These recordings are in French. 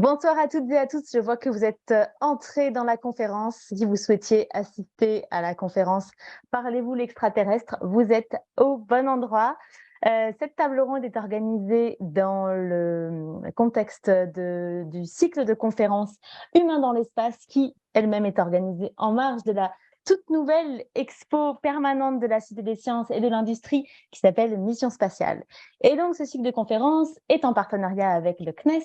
Bonsoir à toutes et à tous. Je vois que vous êtes entrés dans la conférence. Si vous souhaitiez assister à la conférence Parlez-vous l'extraterrestre, vous êtes au bon endroit. Cette table ronde est organisée dans le contexte du cycle de conférences Humains dans l'espace qui elle-même est organisée en marge de la toute nouvelle expo permanente de la Cité des sciences et de l'industrie qui s'appelle Mission spatiale. Et donc ce cycle de conférences est en partenariat avec le CNES,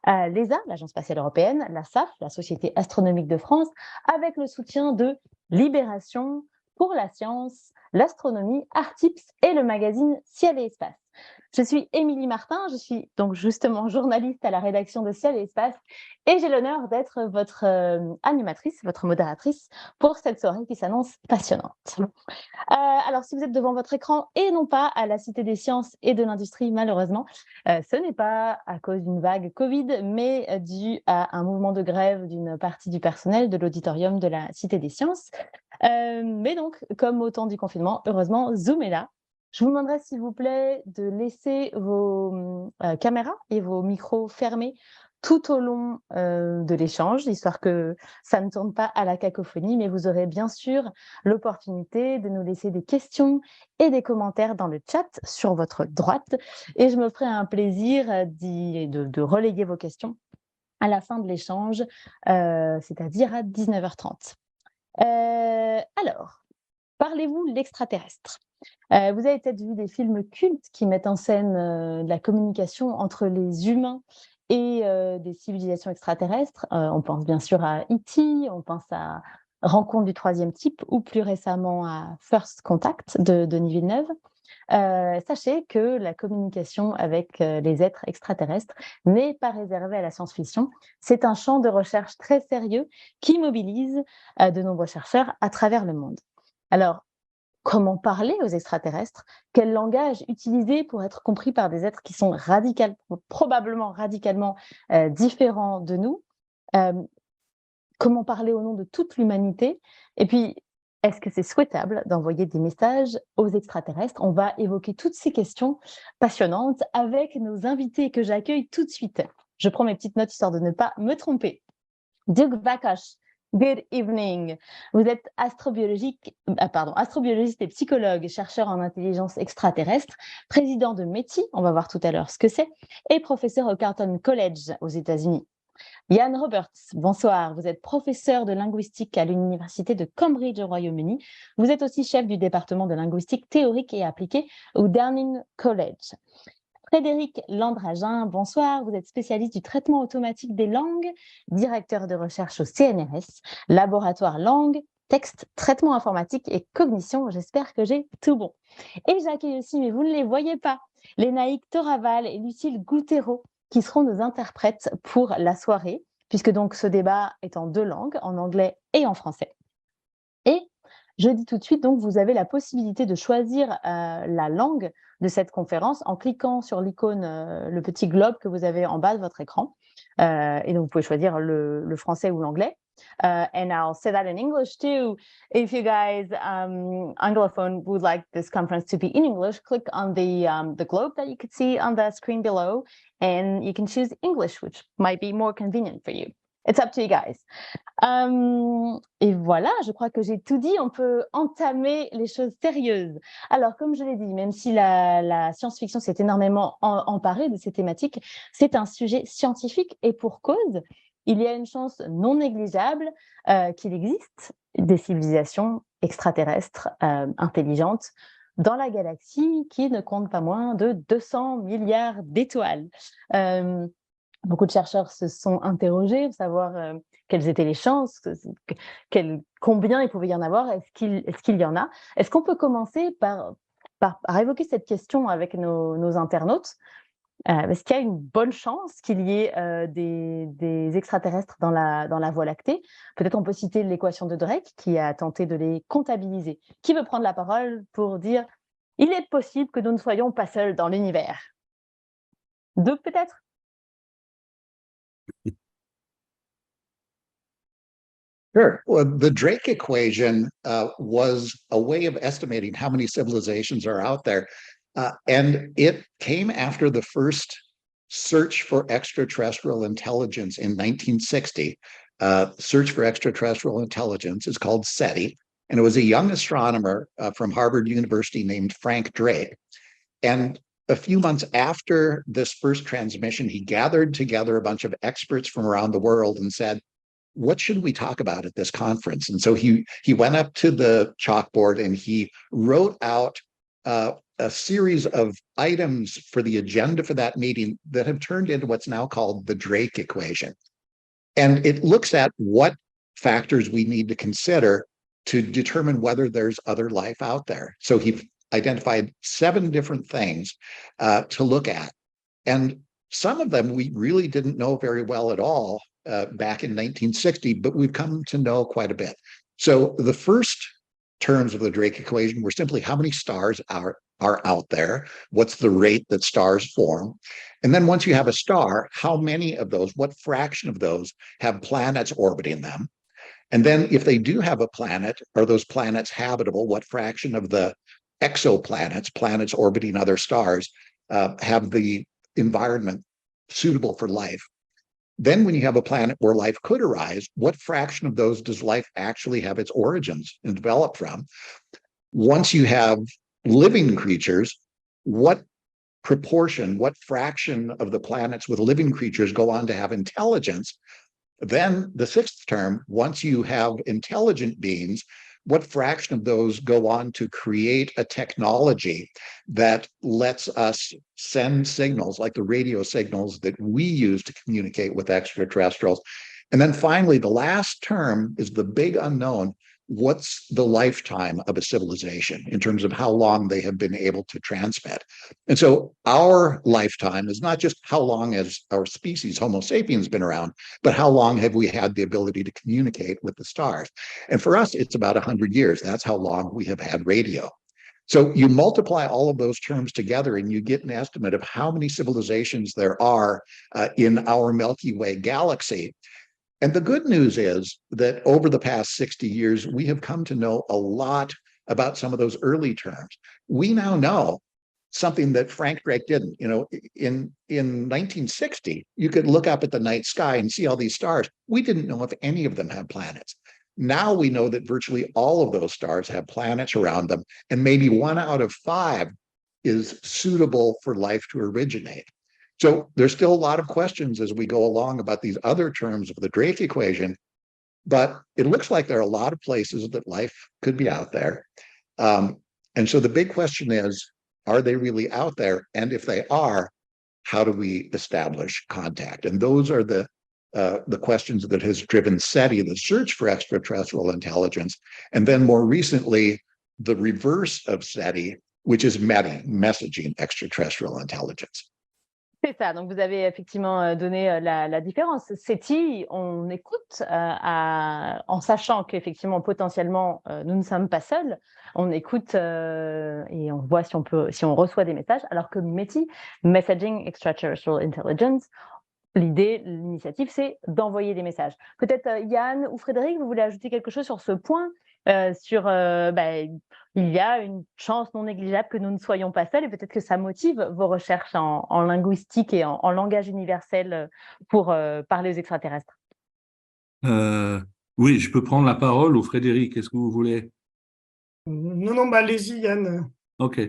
l'ESA, l'Agence spatiale européenne, la SAF, la Société astronomique de France, avec le soutien de Libération, Pour la science, l'astronomie, Artips et le magazine Ciel et Espace. Je suis Émilie Martin, je suis donc justement journaliste à la rédaction de Ciel et Espace et j'ai l'honneur d'être votre animatrice, votre modératrice pour cette soirée qui s'annonce passionnante. Alors, si vous êtes devant votre écran et non pas à la Cité des sciences et de l'industrie, malheureusement, ce n'est pas à cause d'une vague Covid, mais dû à un mouvement de grève d'une partie du personnel de l'auditorium de la Cité des sciences. Mais donc, comme au temps du confinement, heureusement, Zoom est là. Je vous demanderai, s'il vous plaît, de laisser vos caméras et vos micros fermés tout au long de l'échange, histoire que ça ne tourne pas à la cacophonie, mais vous aurez bien sûr l'opportunité de nous laisser des questions et des commentaires dans le chat sur votre droite. Et je me ferai un plaisir de relayer vos questions à la fin de l'échange, c'est-à-dire à 19h30. Alors, parlez-vous l'extraterrestre. Vous avez peut-être vu des films cultes qui mettent en scène la communication entre les humains et des civilisations extraterrestres. On pense bien sûr à E.T., on pense à Rencontre du troisième type ou plus récemment à First Contact de Denis Villeneuve. Sachez que la communication avec les êtres extraterrestres n'est pas réservée à la science-fiction. C'est un champ de recherche très sérieux qui mobilise de nombreux chercheurs à travers le monde. Alors, comment parler aux extraterrestres? Quel langage utiliser pour être compris par des êtres qui sont probablement radicalement différents de nous? Comment parler au nom de toute l'humanité? Et puis, est-ce que c'est souhaitable d'envoyer des messages aux extraterrestres? On va évoquer toutes ces questions passionnantes avec nos invités que j'accueille tout de suite. Je prends mes petites notes histoire de ne pas me tromper. Duke Bakash, good evening. Vous êtes astrobiologiste et psychologue, chercheur en intelligence extraterrestre, président de METI, on va voir tout à l'heure ce que c'est, et professeur au Carleton College aux États-Unis. Ian Roberts, bonsoir. Vous êtes professeur de linguistique à l'Université de Cambridge au Royaume-Uni. Vous êtes aussi chef du département de linguistique théorique et appliquée au Downing College. Frédéric Landragin, bonsoir. Vous êtes spécialiste du traitement automatique des langues, directeur de recherche au CNRS, laboratoire langue, texte, traitement informatique et cognition. J'espère que j'ai tout bon. Et j'accueille aussi, mais vous ne les voyez pas, Lénaïque Toraval et Lucille Gouttereau, qui seront nos interprètes pour la soirée, puisque donc ce débat est en deux langues, en anglais et en français. Et je dis tout de suite, donc, vous avez la possibilité de choisir la langue de cette conférence en cliquant sur l'icône, le petit globe que vous avez en bas de votre écran. Et donc, vous pouvez choisir le français ou l'anglais. And I'll say that in English too. If you guys, Anglophone, would like this conference to be in English, click on the globe that you can see on the screen below, and you can choose English, which might be more convenient for you. It's up to you guys. Et voilà, je crois que j'ai tout dit. On peut entamer les choses sérieuses. Alors, comme je l'ai dit, même si la science-fiction s'est énormément emparée de ces thématiques, c'est un sujet scientifique et pour cause. Il y a une chance non négligeable qu'il existe des civilisations extraterrestres intelligentes dans la galaxie qui ne compte pas moins de 200 milliards d'étoiles. Beaucoup de chercheurs se sont interrogés pour savoir quelles étaient les chances, combien il pouvait y en avoir, est-ce qu'il y en a. Est-ce qu'on peut commencer par évoquer cette question avec nos internautes? Est-ce qu'il y a une bonne chance qu'il y ait des extraterrestres dans la Voie lactée? Peut-être on peut citer l'équation de Drake qui a tenté de les comptabiliser. Qui veut prendre la parole pour dire « Il est possible que nous ne soyons pas seuls dans l'univers » Deux peut-être? Sure. Well, the Drake equation was a way of estimating how many civilizations are out there. And it came after the first search for extraterrestrial intelligence in 1960. Search for extraterrestrial intelligence is called SETI, and it was a young astronomer from Harvard University named Frank Drake. And a few months after this first transmission, he gathered together a bunch of experts from around the world and said, what should we talk about at this conference? And so he went up to the chalkboard and he wrote out a series of items for the agenda for that meeting that have turned into what's now called the Drake equation. And it looks at what factors we need to consider to determine whether there's other life out there. So he identified 7 different things to look at. And some of them we really didn't know very well at all back in 1960, but we've come to know quite a bit. So the first terms of the Drake equation were simply how many stars are out there, what's the rate that stars form, and then once you have a star, how many of those, what fraction of those have planets orbiting them, and then if they do have a planet, are those planets habitable? What fraction of the exoplanets, planets orbiting other stars, have the environment suitable for life? Then when you have a planet where life could arise, what fraction of those does life actually have its origins and develop from? Once you have living creatures, what proportion, what fraction of the planets with living creatures go on to have intelligence? Then the 6th term, once you have intelligent beings, what fraction of those go on to create a technology that lets us send signals like the radio signals that we use to communicate with extraterrestrials? And then finally, the last term is the big unknown. What's the lifetime of a civilization in terms of how long they have been able to transmit? And so our lifetime is not just how long has our species, Homo sapiens, been around, but how long have we had the ability to communicate with the stars? And for us, it's about 100 years. That's how long we have had radio. So you multiply all of those terms together and you get an estimate of how many civilizations there are in our Milky Way galaxy. And the good news is that over the past 60 years, we have come to know a lot about some of those early terms. We now know something that Frank Drake didn't. You know, in 1960, you could look up at the night sky and see all these stars. We didn't know if any of them had planets. Now we know that virtually all of those stars have planets around them, and maybe 1 out of 5 is suitable for life to originate. So there's still a lot of questions as we go along about these other terms of the Drake equation, but it looks like there are a lot of places that life could be out there. And so the big question is, are they really out there? And if they are, how do we establish contact? And those are the questions that has driven SETI, the search for extraterrestrial intelligence, and then more recently, the reverse of SETI, which is METI, messaging extraterrestrial intelligence. C'est ça, donc vous avez effectivement donné la différence. SETI, on écoute en sachant qu'effectivement, potentiellement, nous ne sommes pas seuls. On écoute et on voit si on reçoit des messages, alors que METI, Messaging Extraterrestrial Intelligence, l'initiative, c'est d'envoyer des messages. Peut-être Yann ou Frédéric, vous voulez ajouter quelque chose sur ce point, il y a une chance non négligeable que nous ne soyons pas seuls et peut-être que ça motive vos recherches en linguistique et en langage universel pour parler aux extraterrestres. Oui, je peux prendre la parole ou Frédéric, est-ce que vous voulez? Non, allez-y Yann. Ok.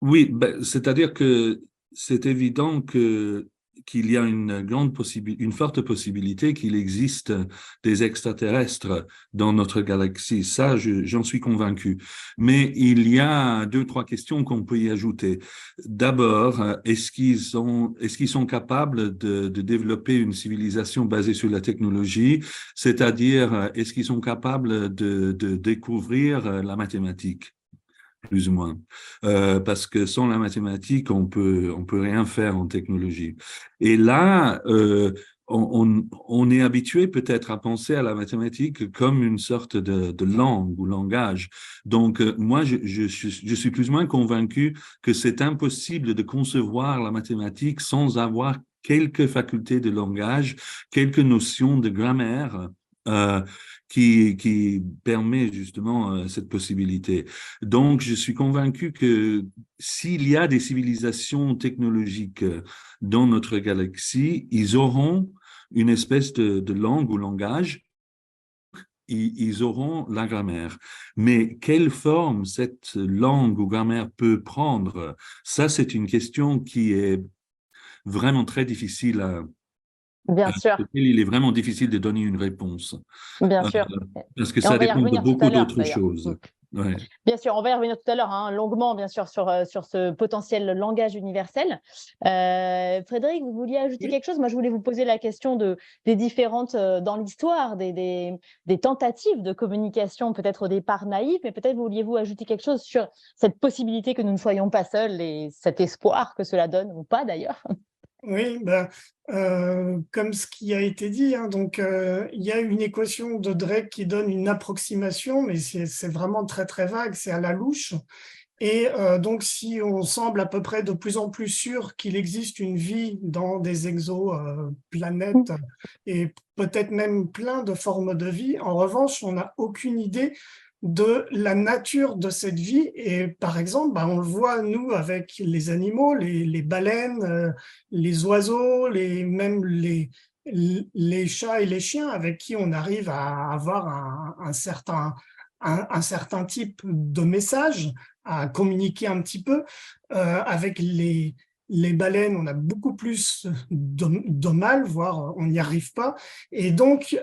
Oui, c'est-à-dire que c'est évident qu'il y a une forte possibilité qu'il existe des extraterrestres dans notre galaxie. Ça, j'en suis convaincu. Mais il y a 2-3 questions qu'on peut y ajouter. D'abord, est-ce qu'ils sont capables de développer une civilisation basée sur la technologie? C'est-à-dire, est-ce qu'ils sont capables de découvrir la mathématique? Plus ou moins, parce que sans la mathématique, on peut rien faire en technologie. Et là, on est habitué peut-être à penser à la mathématique comme une sorte de langue ou langage. Donc, moi, je suis plus ou moins convaincu que c'est impossible de concevoir la mathématique sans avoir quelques facultés de langage, quelques notions de grammaire qui permet justement cette possibilité. Donc, je suis convaincu que s'il y a des civilisations technologiques dans notre galaxie, ils auront une espèce de langue ou langage, ils auront la grammaire. Mais quelle forme cette langue ou grammaire peut prendre, ça, c'est une question qui est vraiment très difficile Bien sûr, auquel il est vraiment difficile de donner une réponse, bien euh, sûr. parce que Et on ça va y dépend de revenir tout à beaucoup l'heure, d'autres d'ailleurs. choses. Ouais. Bien sûr, on va y revenir tout à l'heure, hein, longuement, bien sûr, sur ce potentiel langage universel. Frédéric, vous vouliez ajouter Oui. quelque chose? Moi, je voulais vous poser la question des différentes, dans l'histoire, des tentatives de communication, peut-être au départ naïves, mais peut-être vouliez-vous ajouter quelque chose sur cette possibilité que nous ne soyons pas seuls et cet espoir que cela donne, ou pas d'ailleurs? Oui, ben, comme ce qui a été dit, hein, donc il y a une équation de Drake qui donne une approximation, mais c'est vraiment très très vague, c'est à la louche. Et donc, si on semble à peu près de plus en plus sûr qu'il existe une vie dans des exoplanètes et peut-être même plein de formes de vie, en revanche, on n'a aucune idée de la nature de cette vie. Et par exemple, bah, on le voit, nous, avec les animaux, les baleines, les oiseaux, même les chats et les chiens, avec qui on arrive à avoir un certain type de message, à communiquer un petit peu. Avec les baleines, on a beaucoup plus de mal, voire on n'y arrive pas. Et donc,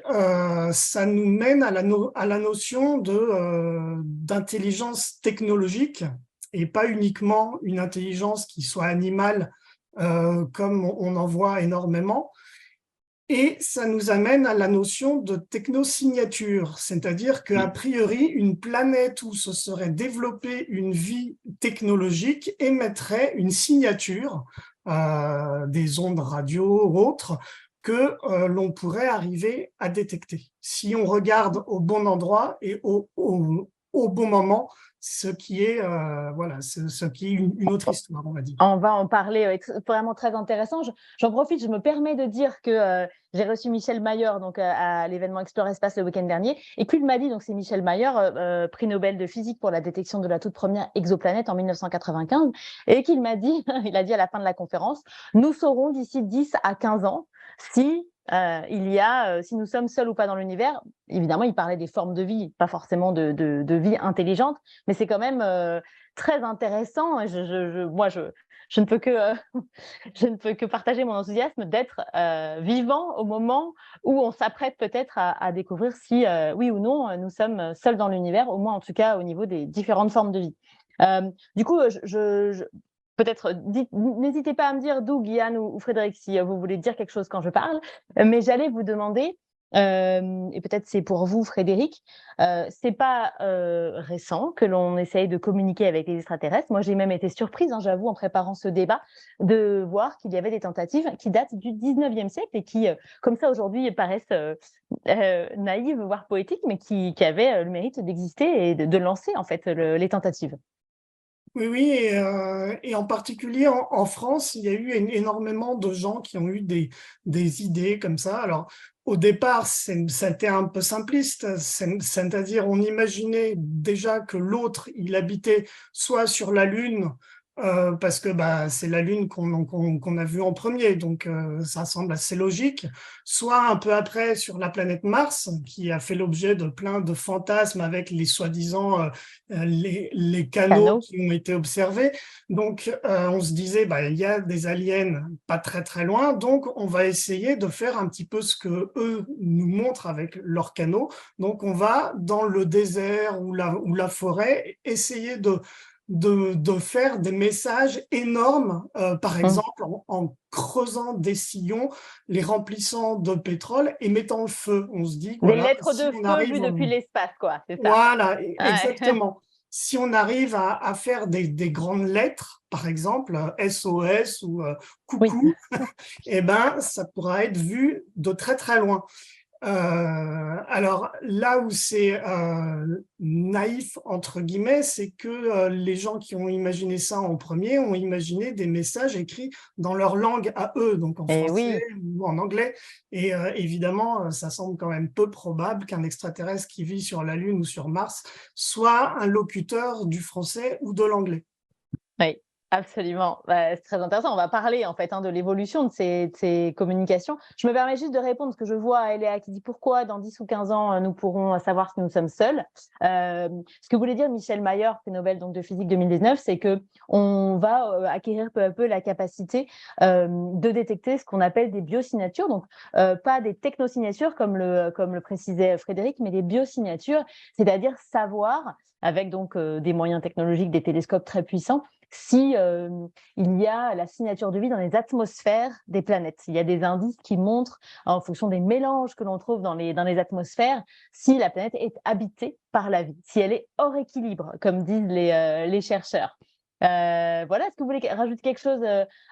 ça nous mène à la notion d'intelligence technologique et pas uniquement une intelligence qui soit animale, comme on en voit énormément. Et ça nous amène à la notion de technosignature, c'est-à-dire qu'a priori, une planète où se serait développée une vie technologique émettrait une signature, des ondes radio ou autres, que l'on pourrait arriver à détecter. Si on regarde au bon endroit et au bon moment, ce qui est, voilà, ce qui est une autre histoire, on va dire. On va en parler, vraiment très intéressant. J'en profite, je me permets de dire que j'ai reçu Michel Mayor donc, à l'événement Explore Espace le week-end dernier. Et qu'il m'a dit, donc c'est Michel Mayor, prix Nobel de physique pour la détection de la toute première exoplanète en 1995, et qu'il m'a dit, il a dit à la fin de la conférence, nous saurons d'ici 10 à 15 ans si si nous sommes seuls ou pas dans l'univers. Évidemment, il parlait des formes de vie, pas forcément de vie intelligente, mais c'est quand même très intéressant. Moi, je ne peux que, je ne peux que partager mon enthousiasme d'être vivant au moment où on s'apprête peut-être à découvrir si, oui ou non, nous sommes seuls dans l'univers, au moins en tout cas au niveau des différentes formes de vie. Du coup, peut-être, n'hésitez pas à me dire, Doug, Yann ou Frédéric, si vous voulez dire quelque chose quand je parle, mais j'allais vous demander, et peut-être c'est pour vous, Frédéric, c'est pas récent que l'on essaye de communiquer avec les extraterrestres. Moi, j'ai même été surprise, hein, j'avoue, en préparant ce débat, de voir qu'il y avait des tentatives qui datent du 19e siècle et qui, comme ça, aujourd'hui, paraissent naïves, voire poétiques, mais qui avaient le mérite d'exister et de lancer, en fait, les tentatives. Oui, oui, et en particulier en France, il y a eu énormément de gens qui ont eu des idées comme ça. Alors, au départ, c'était un peu simpliste, c'est-à-dire on imaginait déjà que l'autre, il habitait soit sur la Lune, parce que bah, c'est la Lune qu'on a vue en premier, donc ça semble assez logique, soit un peu après sur la planète Mars, qui a fait l'objet de plein de fantasmes avec les soi-disant les canaux Canaux. qui ont été observés. Donc, on se disait, bah, il y a des aliens pas très très loin, donc on va essayer de faire un petit peu ce que eux nous montrent avec leurs canaux. Donc, on va dans le désert ou la forêt essayer de faire des messages énormes, par exemple en creusant des sillons, les remplissant de pétrole et mettant le feu. On se dit, Des voilà, lettres si de on feu vues arrive... depuis l'espace, quoi, c'est ça. Voilà, Ouais. exactement. Si on arrive à faire des grandes lettres, par exemple, SOS ou Oui. coucou, eh ben, ça pourra être vu de très très loin. Alors là où c'est naïf, entre guillemets, c'est que les gens qui ont imaginé ça en premier ont imaginé des messages écrits dans leur langue à eux, donc en Et français oui, ou en anglais. Et évidemment, ça semble quand même peu probable qu'un extraterrestre qui vit sur la Lune ou sur Mars soit un locuteur du français ou de l'anglais. oui, absolument. Bah, c'est très intéressant. On va parler en fait de l'évolution de ces communications. Je me permets juste de répondre parce que je vois Eléa qui dit pourquoi dans 10 ou 15 ans nous pourrons savoir si nous sommes seuls. Ce que voulait dire Michel Mayor, prix Nobel donc de physique 2019, c'est que on va acquérir peu à peu la capacité de détecter ce qu'on appelle des biosignatures, donc pas des technosignatures comme le précisait Frédéric, mais des biosignatures, c'est-à-dire savoir avec donc des moyens technologiques, des télescopes très puissants, si il y a la signature de vie dans les atmosphères des planètes. Il y a des indices qui montrent, en fonction des mélanges que l'on trouve dans les atmosphères, si la planète est habitée par la vie, si elle est hors équilibre, comme disent les chercheurs. Voilà, est-ce que vous voulez rajouter quelque chose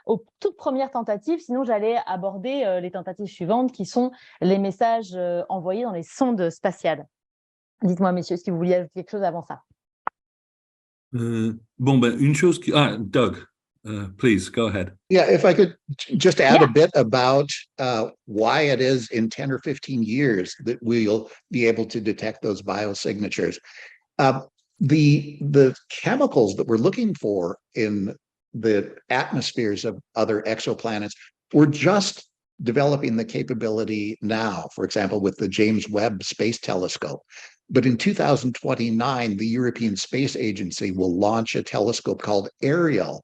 aux toutes premières tentatives? Sinon, j'allais aborder les tentatives suivantes qui sont les messages envoyés dans les sondes spatiales. Dites-moi, messieurs, si vous vouliez ajouter quelque chose avant ça. Bon, ben, une chose qui... Ah, Doug, please, go ahead. Yeah, if I could just add Yeah. a bit about why it is in 10 or 15 years that we'll be able to detect those biosignatures. The chemicals that we're looking for in the atmospheres of other exoplanets, we're just developing the capability now, for example, with the James Webb Space Telescope. But in 2029, the European Space Agency will launch a telescope called Ariel.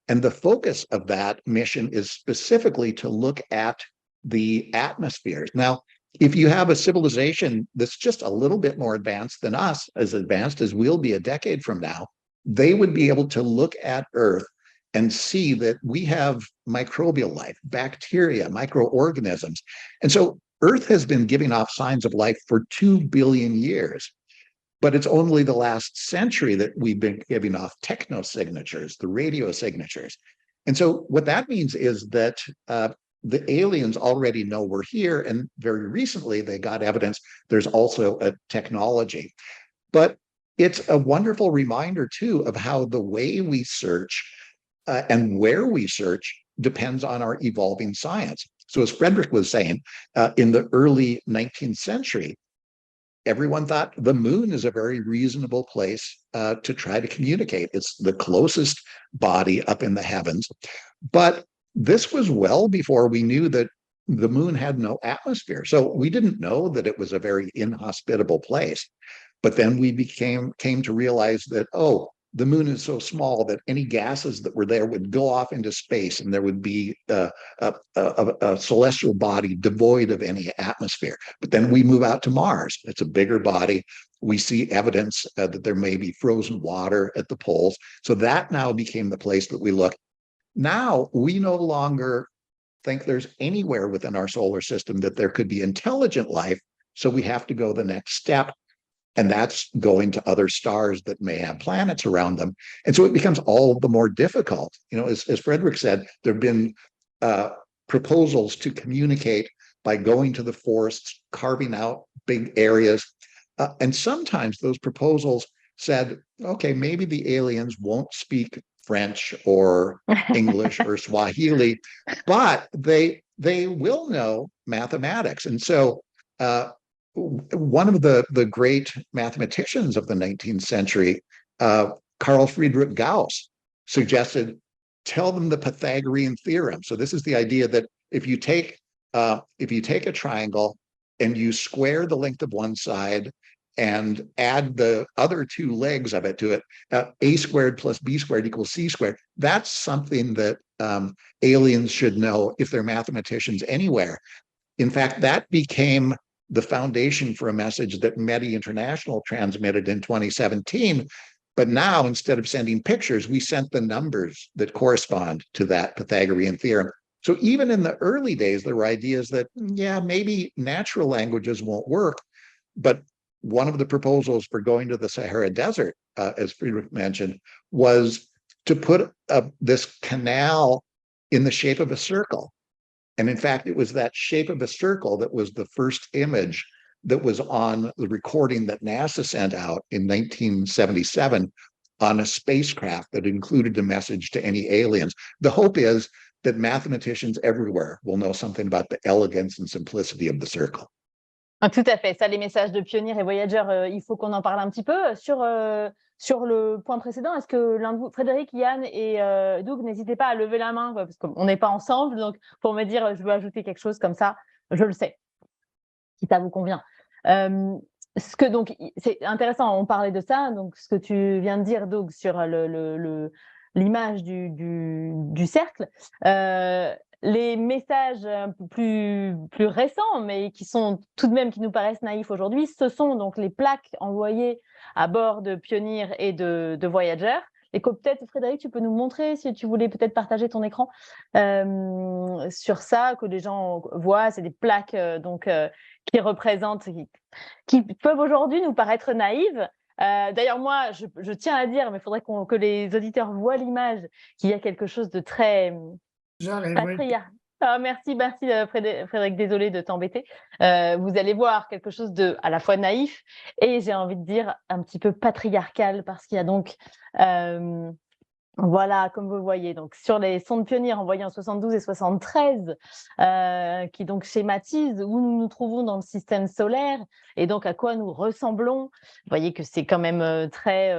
And the focus of that mission is specifically to look at the atmospheres. Now, if you have a civilization that's just a little bit more advanced than us, as advanced as we'll be a decade from now, they would be able to look at Earth and see that we have microbial life, bacteria, microorganisms. And so Earth has been giving off signs of life for 2 billion years. But it's only the last century that we've been giving off technosignatures, the radio signatures. And so what that means is that the aliens already know we're here. And very recently, they got evidence there's also a technology. But it's a wonderful reminder, too, of how the way we search and where we search depends on our evolving science. So as Frederick was saying, in the early 19th century, everyone thought the moon is a very reasonable place to try to communicate. It's the closest body up in the heavens. But this was well before we knew that the moon had no atmosphere. So we didn't know that it was a very inhospitable place. But then we came to realize that, oh, the moon is so small that any gases that were there would go off into space and there would be a celestial body devoid of any atmosphere. But then we move out to Mars. It's a bigger body. We see evidence that there may be frozen water at the poles. So that now became the place that we look. Now we no longer think there's anywhere within our solar system that there could be intelligent life. So we have to go the next step. And that's going to other stars that may have planets around them. And so it becomes all the more difficult. You know, as Frederick said, there have been proposals to communicate by going to the forests, carving out big areas. And sometimes those proposals said, okay, maybe the aliens won't speak French or English or Swahili, but they will know mathematics. And so one of the great mathematicians of the 19th century, Carl Friedrich Gauss, suggested, tell them the Pythagorean theorem. So this is the idea that if you take a triangle and you square the length of one side and add the other two legs of it to it, a squared plus b squared equals c squared. That's something that aliens should know if they're mathematicians anywhere. In fact, that became the foundation for a message that METI International transmitted in 2017. But now, instead of sending pictures, we sent the numbers that correspond to that Pythagorean theorem. So even in the early days, there were ideas that, yeah, maybe natural languages won't work. But one of the proposals for going to the Sahara Desert, as Friedrich mentioned, was to put this canal in the shape of a circle. And in fact, it was that shape of a circle that was the first image that was on the recording that NASA sent out in 1977 on a spacecraft that included a message to any aliens. The hope is that mathematicians everywhere will know something about the elegance and simplicity of the circle. Ah, tout à fait. Ça, les messages de Pioneer et Voyager, il faut qu'on en parle un petit peu. Sur le point précédent, est-ce que l'un de vous, Frédéric, Yann et Doug, n'hésitez pas à lever la main, quoi, parce qu'on n'est pas ensemble, donc pour me dire je veux ajouter quelque chose comme ça, je le sais, si ça vous convient. Donc, c'est intéressant, on parlait de ça, donc ce que tu viens de dire, Doug, sur l'image du cercle. Les messages un peu plus récents, mais qui sont tout de même, qui nous paraissent naïfs aujourd'hui, ce sont donc les plaques envoyées à bord de Pioneer et de Voyager. Et que peut-être, Frédéric, tu peux nous montrer, si tu voulais peut-être partager ton écran sur ça, que les gens voient. C'est des plaques qui représentent, qui peuvent aujourd'hui nous paraître naïves. D'ailleurs, moi, je tiens à dire, mais il faudrait que les auditeurs voient l'image, qu'il y a quelque chose de très patriarcal. Ah, merci Frédéric, désolé de t'embêter. Vous allez voir quelque chose de à la fois naïf et j'ai envie de dire un petit peu patriarcal, parce qu'il y a donc voilà, comme vous le voyez, donc sur les sondes Pioneer envoyées en 72 et 73, qui donc schématisent où nous nous trouvons dans le système solaire et donc à quoi nous ressemblons. Vous voyez que c'est quand même très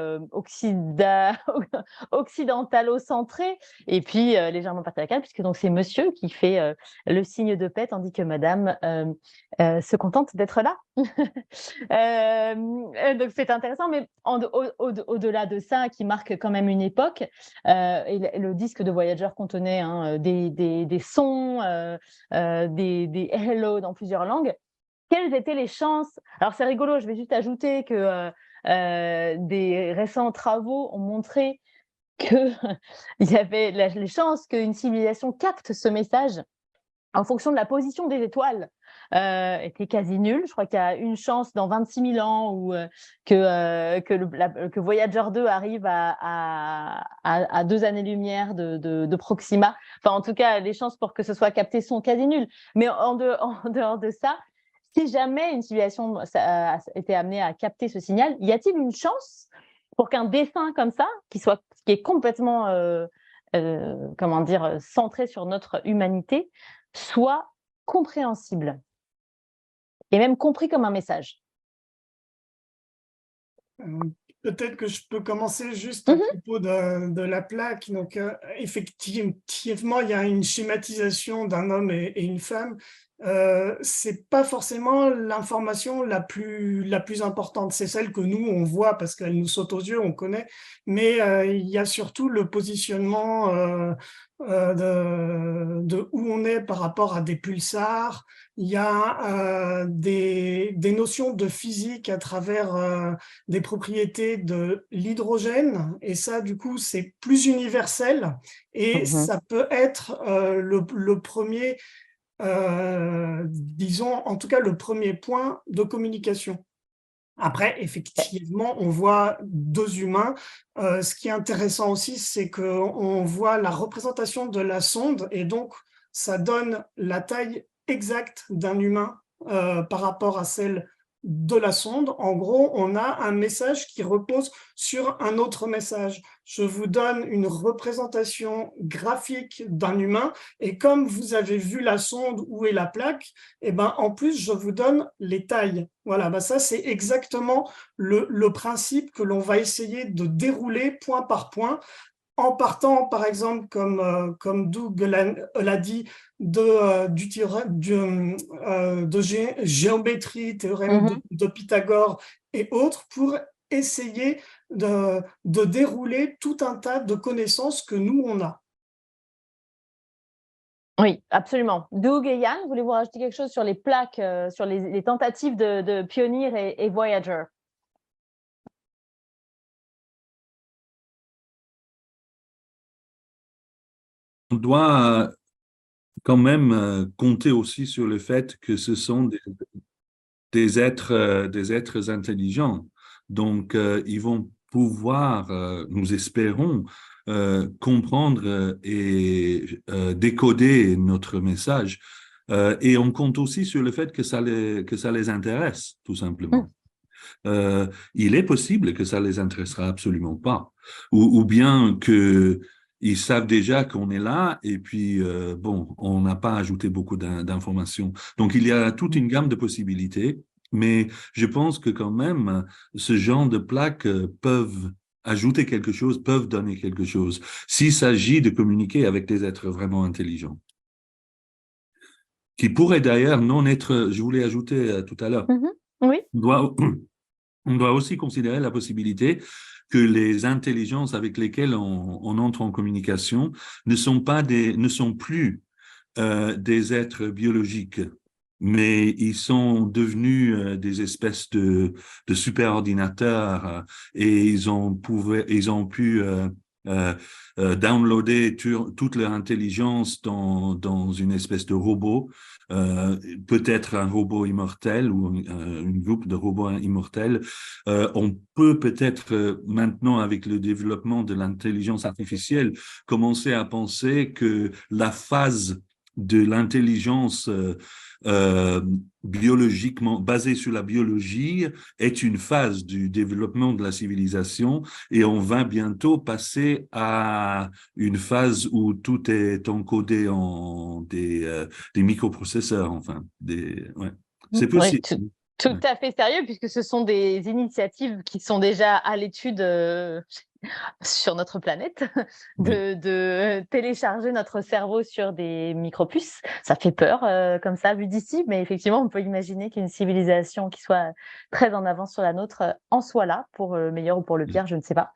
occidentalo-centré et puis légèrement patriarcal, puisque donc c'est monsieur qui fait le signe de paix, tandis que madame se contente d'être là. Donc c'est intéressant, mais au-delà de ça, qui marque quand même une époque, et le disque de Voyager contenait des sons, des hello dans plusieurs langues. Quelles étaient les chances? Alors c'est rigolo, je vais juste ajouter que des récents travaux ont montré qu'il y avait les chances qu'une civilisation capte ce message en fonction de la position des étoiles était quasi nulle. Je crois qu'il y a une chance dans 26 000 ans que Voyager 2 arrive à 2 années-lumière de Proxima. Enfin, en tout cas, les chances pour que ce soit capté sont quasi nulles. Mais en dehors de ça, si jamais une civilisation a été amenée à capter ce signal, y a-t-il une chance pour qu'un dessin comme ça, qui est complètement centré sur notre humanité, soit compréhensible et même compris comme un message? Peut-être que je peux commencer juste à propos de la plaque. Donc, effectivement, il y a une schématisation d'un homme et une femme. C'est pas forcément l'information la plus importante. C'est celle que nous, on voit parce qu'elle nous saute aux yeux, on connaît. Mais il y a surtout le positionnement de où on est par rapport à des pulsars. Il y a des notions de physique à travers des propriétés de l'hydrogène, et ça, du coup, c'est plus universel, et ça peut être le premier, disons, en tout cas, le premier point de communication. Après, effectivement, on voit deux humains. Ce qui est intéressant aussi, c'est qu'on voit la représentation de la sonde, et donc, ça donne la taille exacte d'un humain par rapport à celle de la sonde. En gros, on a un message qui repose sur un autre message. Je vous donne une représentation graphique d'un humain, et comme vous avez vu la sonde, où est la plaque, et ben, en plus, je vous donne les tailles. Voilà, ben ça, c'est exactement le principe que l'on va essayer de dérouler point par point, en partant, par exemple, comme Doug l'a dit, de géométrie, théorème de Pythagore et autres, pour essayer de dérouler tout un tas de connaissances que nous, on a. Oui, absolument. Doug et Yann, voulez-vous rajouter quelque chose sur les plaques, sur les tentatives de Pioneer et Voyager? On doit quand même compter aussi sur le fait que ce sont des êtres intelligents. Donc, ils vont pouvoir, nous espérons, comprendre et décoder notre message. Et on compte aussi sur le fait que ça les intéresse, tout simplement. Il est possible que ça les intéressera absolument pas, ou bien que ils savent déjà qu'on est là et puis bon, on n'a pas ajouté beaucoup d'informations. Donc il y a toute une gamme de possibilités, mais je pense que quand même ce genre de plaques peuvent ajouter quelque chose, peuvent donner quelque chose, s'il s'agit de communiquer avec des êtres vraiment intelligents, qui pourraient d'ailleurs non être, je voulais ajouter tout à l'heure, Oui. on doit aussi considérer la possibilité que les intelligences avec lesquelles on entre en communication ne sont plus des êtres biologiques, mais ils sont devenus des espèces de super-ordinateurs et ils ont pu downloader toute leur intelligence dans une espèce de robot, peut-être un robot immortel ou une groupe de robots immortels. On peut peut-être maintenant, avec le développement de l'intelligence artificielle, commencer à penser que la phase de l'intelligence biologiquement basée sur la biologie est une phase du développement de la civilisation et on va bientôt passer à une phase où tout est encodé en des microprocesseurs, enfin. Ouais. C'est Oui, possible. tout à fait sérieux, puisque ce sont des initiatives qui sont déjà à l'étude sur notre planète, de télécharger notre cerveau sur des micropuces. Ça fait peur comme ça, vu d'ici, mais effectivement, on peut imaginer qu'une civilisation qui soit très en avance sur la nôtre en soit là, pour le meilleur ou pour le pire, je ne sais pas.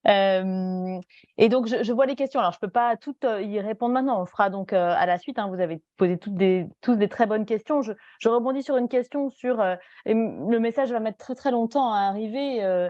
Et donc, je vois les questions. Alors, je ne peux pas toutes y répondre maintenant. On fera donc à la suite. Hein, vous avez posé tous des très bonnes questions. Je rebondis sur une question sur le message va mettre très très longtemps à arriver.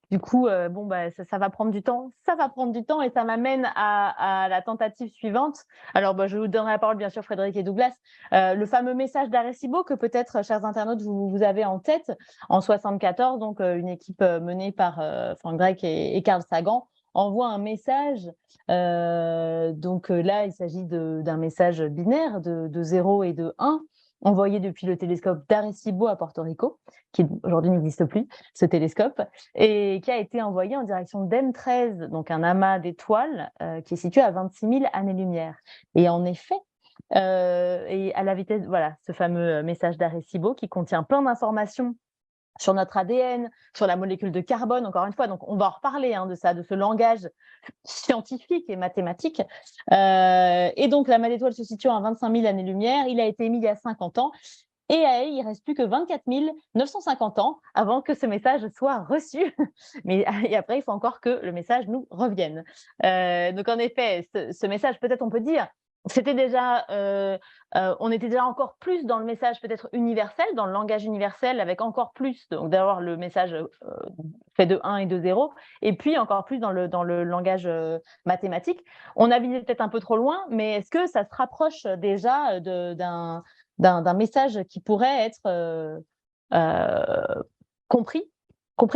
Du coup, bon, bah, ça va prendre du temps. Ça va prendre du temps et ça m'amène à la tentative suivante. Alors, bah, je vous donnerai la parole, bien sûr, Frédéric et Douglas. Le fameux message d'Arecibo que peut-être, chers internautes, vous avez en tête en 74, donc une équipe menée par Frank Drake et Carl Sagan envoie un message. Donc là, il s'agit d'un message binaire de 0 et de 1, envoyé depuis le télescope d'Arecibo à Porto Rico, qui aujourd'hui n'existe plus, ce télescope, et qui a été envoyé en direction d'M13, donc un amas d'étoiles qui est situé à 26 000 années-lumière. Et en effet, et à la vitesse, voilà, ce fameux message d'Arecibo qui contient plein d'informations sur notre ADN, sur la molécule de carbone, encore une fois. Donc, on va en reparler de ça, de ce langage scientifique et mathématique. Et donc, l'amas d'étoiles se situe à 25 000 années-lumière. Il a été émis il y a 50 ans. Et à elle, il ne reste plus que 24 950 ans avant que ce message soit reçu. Mais et après, il faut encore que le message nous revienne. Donc, en effet, ce message, peut-être on peut dire, c'était déjà, on était déjà encore plus dans le message peut-être universel, dans le langage universel, avec encore plus d'avoir le message fait de 1 et de 0, et puis encore plus dans le langage mathématique. On a visé peut-être un peu trop loin, mais est-ce que ça se rapproche déjà d'un message qui pourrait être compris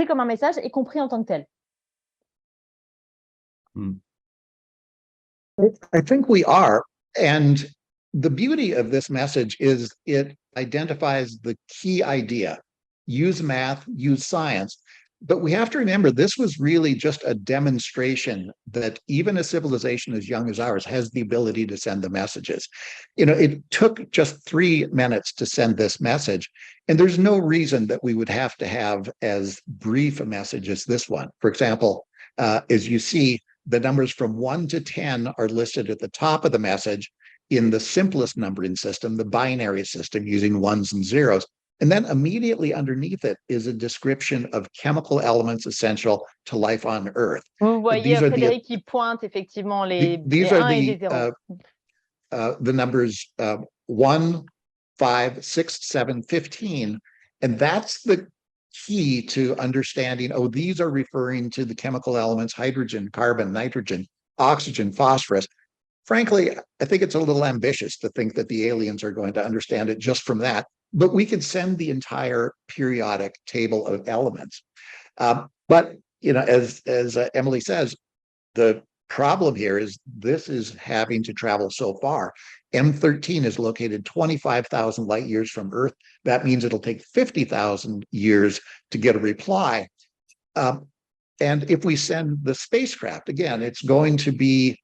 comme un message et compris en tant que tel? I think we are. And the beauty of this message is it identifies the key idea. Use math, use science. But we have to remember this was really just a demonstration that even a civilization as young as ours has the ability to send the messages. It took just 3 minutes to send this message. And there's no reason that we would have to have as brief a message as this one. For example, as you see, the numbers from 1 to 10 are listed at the top of the message in the simplest numbering system, the binary system, using ones and zeros. And then immediately underneath it is a description of chemical elements essential to life on Earth. Vous voyez Frédéric qui pointe effectivement les 1 et les 0. The numbers 1, 5, 6, 7, 15. And that's the key to understanding, these are referring to the chemical elements, hydrogen, carbon, nitrogen, oxygen, phosphorus. Frankly, I think it's a little ambitious to think that the aliens are going to understand it just from that, but we could send the entire periodic table of elements. But as Emily says, the problem here is this is having to travel so far. M13 is located 25,000 light years from Earth. That means it'll take 50,000 years to get a reply. And if we send the spacecraft, again, it's going to be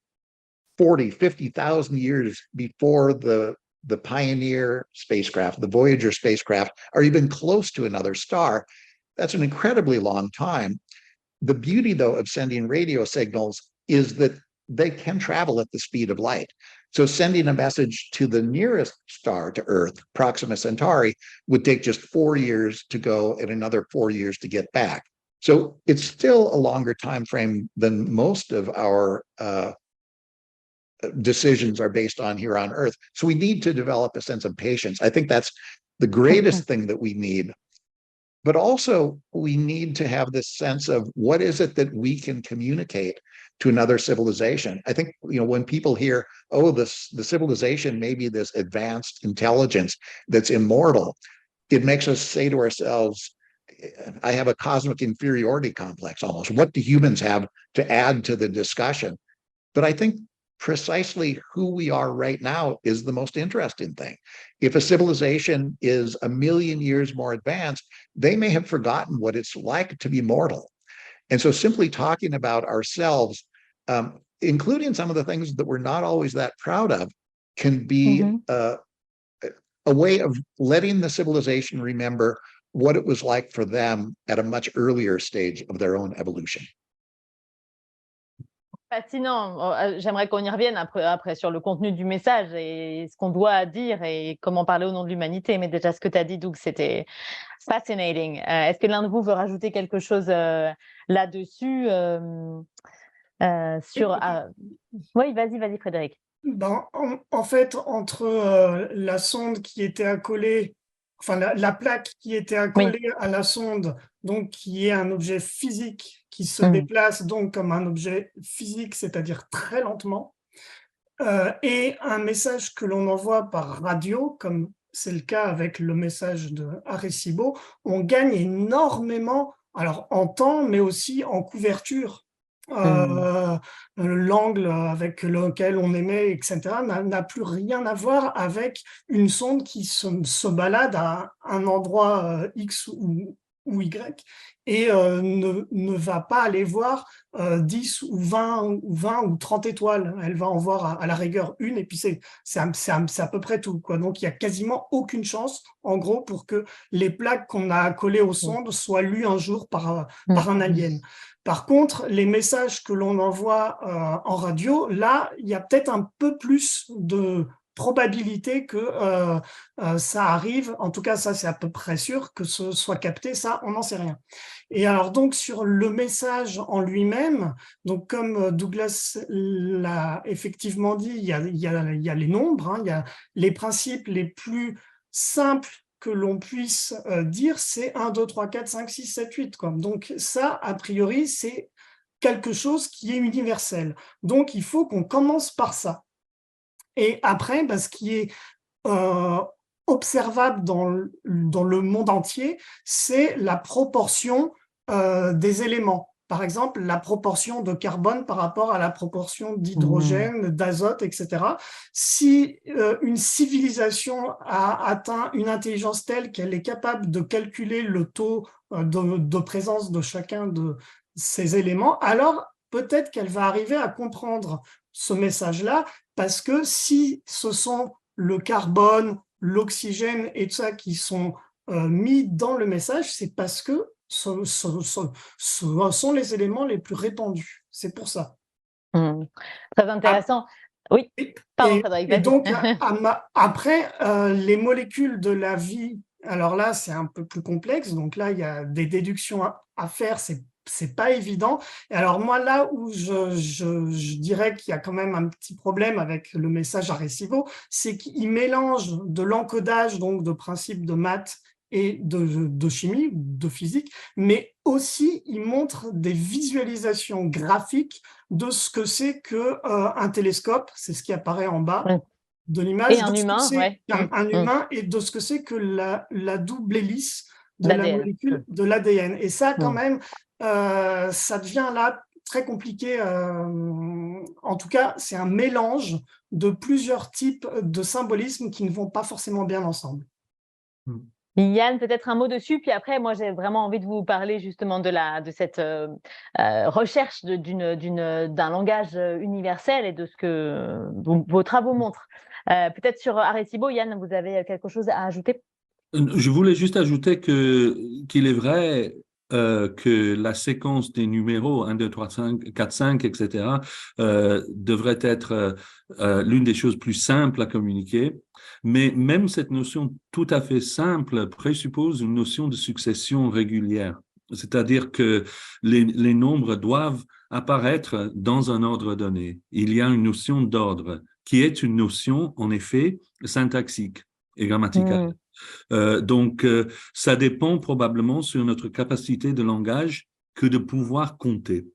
40, 50,000 years before the Pioneer spacecraft, the Voyager spacecraft, are even close to another star. That's an incredibly long time. The beauty, though, of sending radio signals is that they can travel at the speed of light. So sending a message to the nearest star to Earth, Proxima Centauri, would take just 4 years to go and another 4 years to get back. So it's still a longer time frame than most of our decisions are based on here on Earth. So we need to develop a sense of patience. I think that's the greatest thing that we need. But also, we need to have this sense of what is it that we can communicate to another civilization. I think, when people hear, oh, the civilization may be this advanced intelligence that's immortal, it makes us say to ourselves, I have a cosmic inferiority complex almost. What do humans have to add to the discussion? But I think precisely who we are right now is the most interesting thing. If a civilization is 1 million years more advanced, they may have forgotten what it's like to be mortal. And so simply talking about ourselves, including some of the things that we're not always that proud of, can be a way of letting the civilization remember what it was like for them at a much earlier stage of their own evolution. Fascinant. J'aimerais qu'on y revienne après sur le contenu du message et ce qu'on doit dire et comment parler au nom de l'humanité. Mais déjà, ce que tu as dit, Doug, c'était fascinating. Est-ce que l'un de vous veut rajouter quelque chose là-dessus Oui, vas-y, Frédéric. En fait, entre la sonde qui était accolée, enfin la plaque qui était accolée à la sonde, donc qui est un objet physique qui se déplace donc comme un objet physique, c'est-à-dire très lentement, et un message que l'on envoie par radio, comme c'est le cas avec le message de Arecibo, on gagne énormément, alors en temps, mais aussi en couverture. L'angle avec lequel on émet, etc., n'a plus rien à voir avec une sonde qui se balade à un endroit X ou Y et ne va pas aller voir 10 ou 20 ou 30 étoiles. Elle va en voir à la rigueur une, et puis c'est à peu près tout, quoi. Donc il n'y a quasiment aucune chance, en gros, pour que les plaques qu'on a collées aux sondes soient lues un jour par un alien. Par contre, les messages que l'on envoie en radio, là, il y a peut-être un peu plus de probabilité que ça arrive. En tout cas, ça, c'est à peu près sûr que ce soit capté. Ça, on n'en sait rien. Et alors, donc, sur le message en lui-même, donc comme Douglas l'a effectivement dit, il y a les nombres, il y a les principes les plus simples que l'on puisse dire, c'est 1, 2, 3, 4, 5, 6, 7, 8. Quoi. Donc ça, a priori, c'est quelque chose qui est universel. Donc il faut qu'on commence par ça. Et après, ce qui est observable dans le monde entier, c'est la proportion des éléments. Par exemple, la proportion de carbone par rapport à la proportion d'hydrogène, d'azote, etc. Si une civilisation a atteint une intelligence telle qu'elle est capable de calculer le taux de présence de chacun de ces éléments, alors peut-être qu'elle va arriver à comprendre ce message-là, parce que si ce sont le carbone, l'oxygène et tout ça qui sont mis dans le message, c'est parce que ce sont les éléments les plus répandus. C'est pour ça. Très intéressant. Oui, pardon, Frédéric. Et donc, après, les molécules de la vie, alors là, c'est un peu plus complexe. Donc là, il y a des déductions à faire. C'est pas évident. Et alors moi, là où je dirais qu'il y a quand même un petit problème avec le message Arecibo, c'est qu'il mélange de l'encodage, donc de principes de maths et de chimie, de physique, mais aussi il montre des visualisations graphiques de ce que c'est qu'un télescope, c'est ce qui apparaît en bas de l'image, et un humain, un humain, et de ce que c'est que la double hélice de la molécule de l'ADN. Et ça, quand même, ça devient là très compliqué. En tout cas, c'est un mélange de plusieurs types de symbolismes qui ne vont pas forcément bien ensemble. Yann, peut-être un mot dessus, puis après, moi, j'ai vraiment envie de vous parler justement de cette recherche d'un langage universel et de ce que vos travaux montrent. Peut-être sur Arecibo, Yann, vous avez quelque chose à ajouter? Je voulais juste ajouter qu'il est vrai que la séquence des numéros 1, 2, 3, 5, 4, 5, etc. Devrait être l'une des choses plus simples à communiquer. Mais même cette notion tout à fait simple présuppose une notion de succession régulière. C'est-à-dire que les nombres doivent apparaître dans un ordre donné. Il y a une notion d'ordre qui est une notion, en effet, syntaxique et grammaticale. Donc, ça dépend probablement sur notre capacité de langage que de pouvoir compter.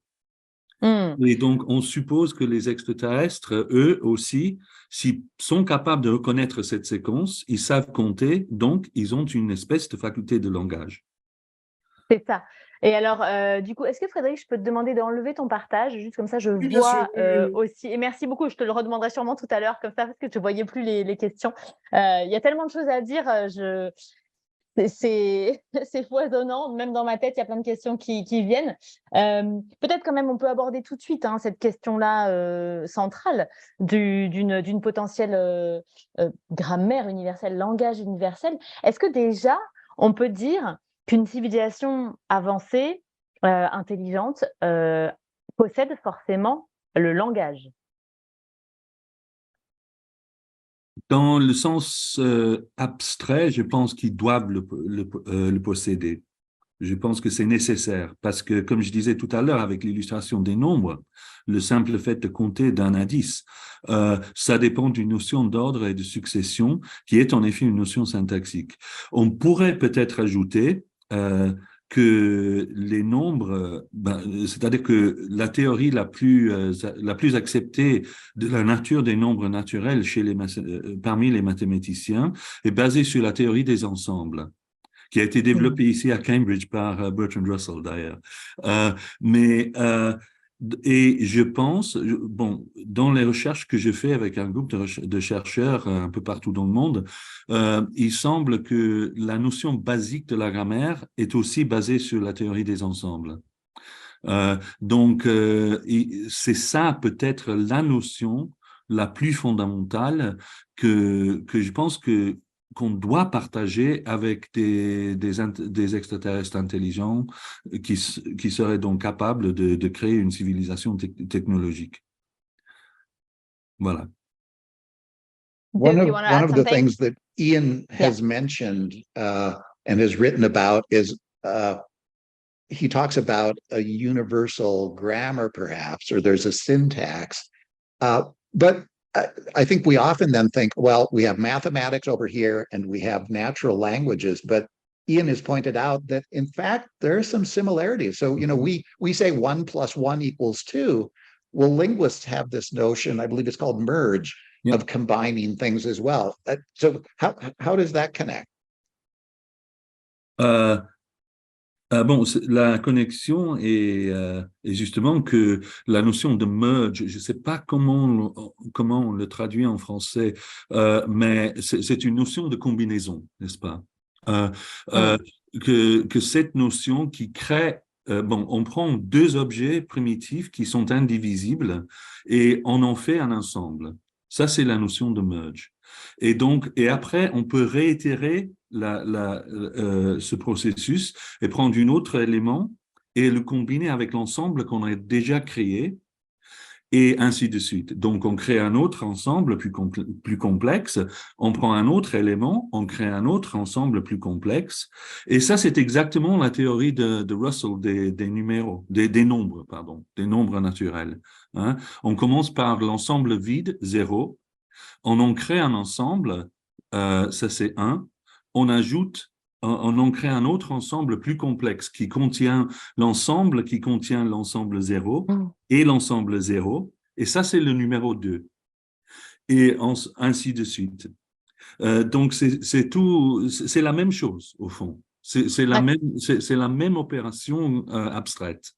Et donc, on suppose que les extraterrestres, eux aussi, s'ils sont capables de reconnaître cette séquence, ils savent compter, donc ils ont une espèce de faculté de langage. C'est ça. Et alors, du coup, est-ce que Frédéric, je peux te demander d'enlever ton partage, juste comme ça, je Oui, bien sûr. vois aussi. Et merci beaucoup. Je te le redemanderai sûrement tout à l'heure, comme ça, parce que je ne voyais plus les questions. Il y a tellement de choses à dire. C'est foisonnant. Même dans ma tête, il y a plein de questions qui viennent. Peut-être quand même, on peut aborder tout de suite cette question-là centrale d'une potentielle grammaire universelle, langage universel. Est-ce que déjà, on peut dire qu'une civilisation avancée, intelligente, possède forcément le langage? Dans le sens abstrait, je pense qu'ils doivent le posséder. Je pense que c'est nécessaire parce que, comme je disais tout à l'heure avec l'illustration des nombres, le simple fait de compter d'un à 10, ça dépend d'une notion d'ordre et de succession qui est en effet une notion syntaxique. On pourrait peut-être ajouter que les nombres, c'est-à-dire que la théorie la plus acceptée de la nature des nombres naturels parmi les mathématiciens est basée sur la théorie des ensembles, qui a été développé ici à Cambridge par Bertrand Russell d'ailleurs. Et je pense, bon, dans les recherches que je fais avec un groupe de chercheurs un peu partout dans le monde, il semble que la notion basique de la grammaire est aussi basée sur la théorie des ensembles. Donc, c'est ça peut-être la notion la plus fondamentale que je pense qu'on doit partager avec des extraterrestres intelligents qui seraient donc capables de créer une civilisation technologique. Voilà. One Dirk, of you want to one add of the something? things that Ian has mentioned and has written about is he talks about a universal grammar, perhaps, or there's a syntax. But I think we often then think, well, we have mathematics over here and we have natural languages, but Ian has pointed out that in fact there are some similarities. So, you know, we say 1 + 1 = 2. Well, linguists have this notion, I believe it's called merge, of combining things as well. So how does that connect? Bon, la connexion est justement que la notion de merge, je ne sais pas comment on le traduit en français, mais c'est une notion de combinaison, n'est-ce pas? Que cette notion qui crée, bon, on prend deux objets primitifs qui sont indivisibles et on en fait un ensemble. Ça, c'est la notion de merge. Et donc, et après, on peut réitérer ce processus et prendre un autre élément et le combiner avec l'ensemble qu'on a déjà créé, et ainsi de suite. Donc, on crée un autre ensemble plus complexe, on prend un autre élément, on crée un autre ensemble plus complexe, et ça, c'est exactement la théorie de Russell des nombres naturels. Hein. On commence par l'ensemble vide, 0, on en crée un ensemble, ça c'est 1, on en crée un autre ensemble plus complexe qui contient l'ensemble 0 et l'ensemble 0, et ça c'est le numéro 2, et ainsi de suite. Donc c'est la même chose au fond. C'est la même opération abstraite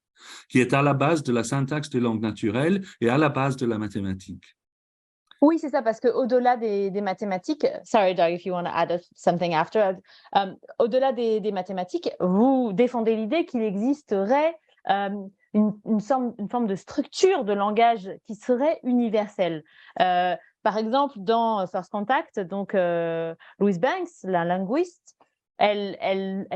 qui est à la base de la syntaxe des langues naturelles et à la base de la mathématique. Oui, c'est ça, parce qu'au-delà des mathématiques, sorry, Doug, if you want to add something after, au-delà des mathématiques, vous défendez l'idée qu'il existerait une forme de structure de langage qui serait universelle. Par exemple, dans First Contact, donc Louise Banks, la linguiste, elle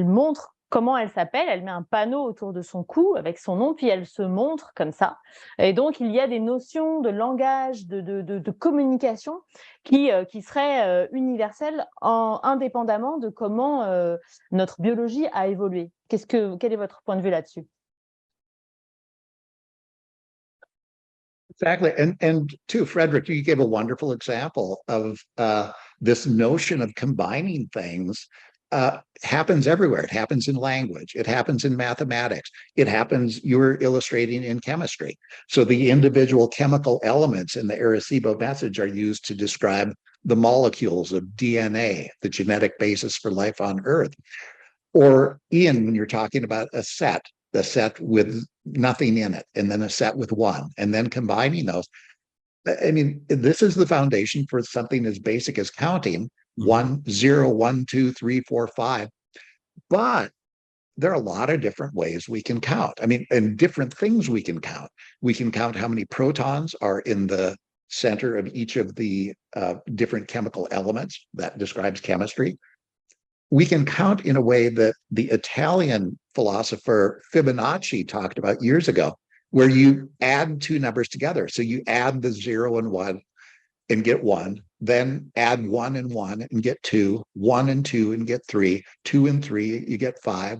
montre comment elle s'appelle, elle met un panneau autour de son cou avec son nom, puis elle se montre comme ça. Et donc, il y a des notions de langage, de communication qui seraient universelles indépendamment de comment notre biologie a évolué. Quel est votre point de vue là-dessus? Exactly. And too, Frederick, you gave a wonderful example of this notion of combining things happens everywhere. It happens in language. It happens in mathematics. It happens, you're illustrating, in chemistry. So the individual chemical elements in the Arecibo message are used to describe the molecules of DNA, the genetic basis for life on Earth. Or Ian, when you're talking about a set with nothing in it, and then a set with one, and then combining those. I mean, this is the foundation for something as basic as counting 1, 0, 1, 2, 3, 4, 5. But there are a lot of different ways we can count. I mean, and different things we can count. We can count how many protons are in the center of each of the different chemical elements. That describes chemistry. We can count in a way that the Italian philosopher Fibonacci talked about years ago, where you add two numbers together. So you add the 0 and 1 and get 1, then add 1 and 1 and get 2, 1 and 2 and get 3, 2 and 3, you get 5.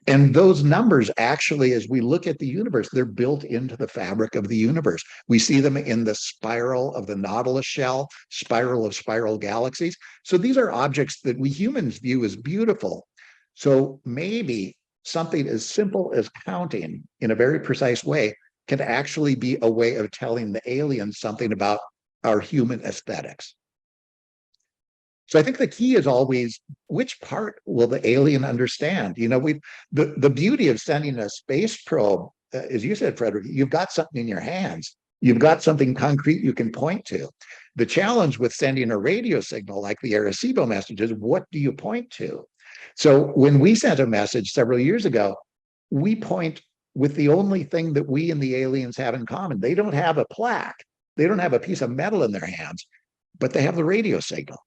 And those numbers actually, as we look at the universe, they're built into the fabric of the universe. We see them in the spiral of the Nautilus shell, spiral of spiral galaxies. So these are objects that we humans view as beautiful. So maybe something as simple as counting in a very precise way can actually be a way of telling the aliens something about our human aesthetics. So I think the key is always, which part will the alien understand? You know, the beauty of sending a space probe, as you said, Frederick, you've got something in your hands. You've got something concrete you can point to. The challenge with sending a radio signal like the Arecibo message is, what do you point to? So when we sent a message several years ago, we point with the only thing that we and the aliens have in common. They don't have a plaque. They don't have a piece of metal in their hands, but they have the radio signal.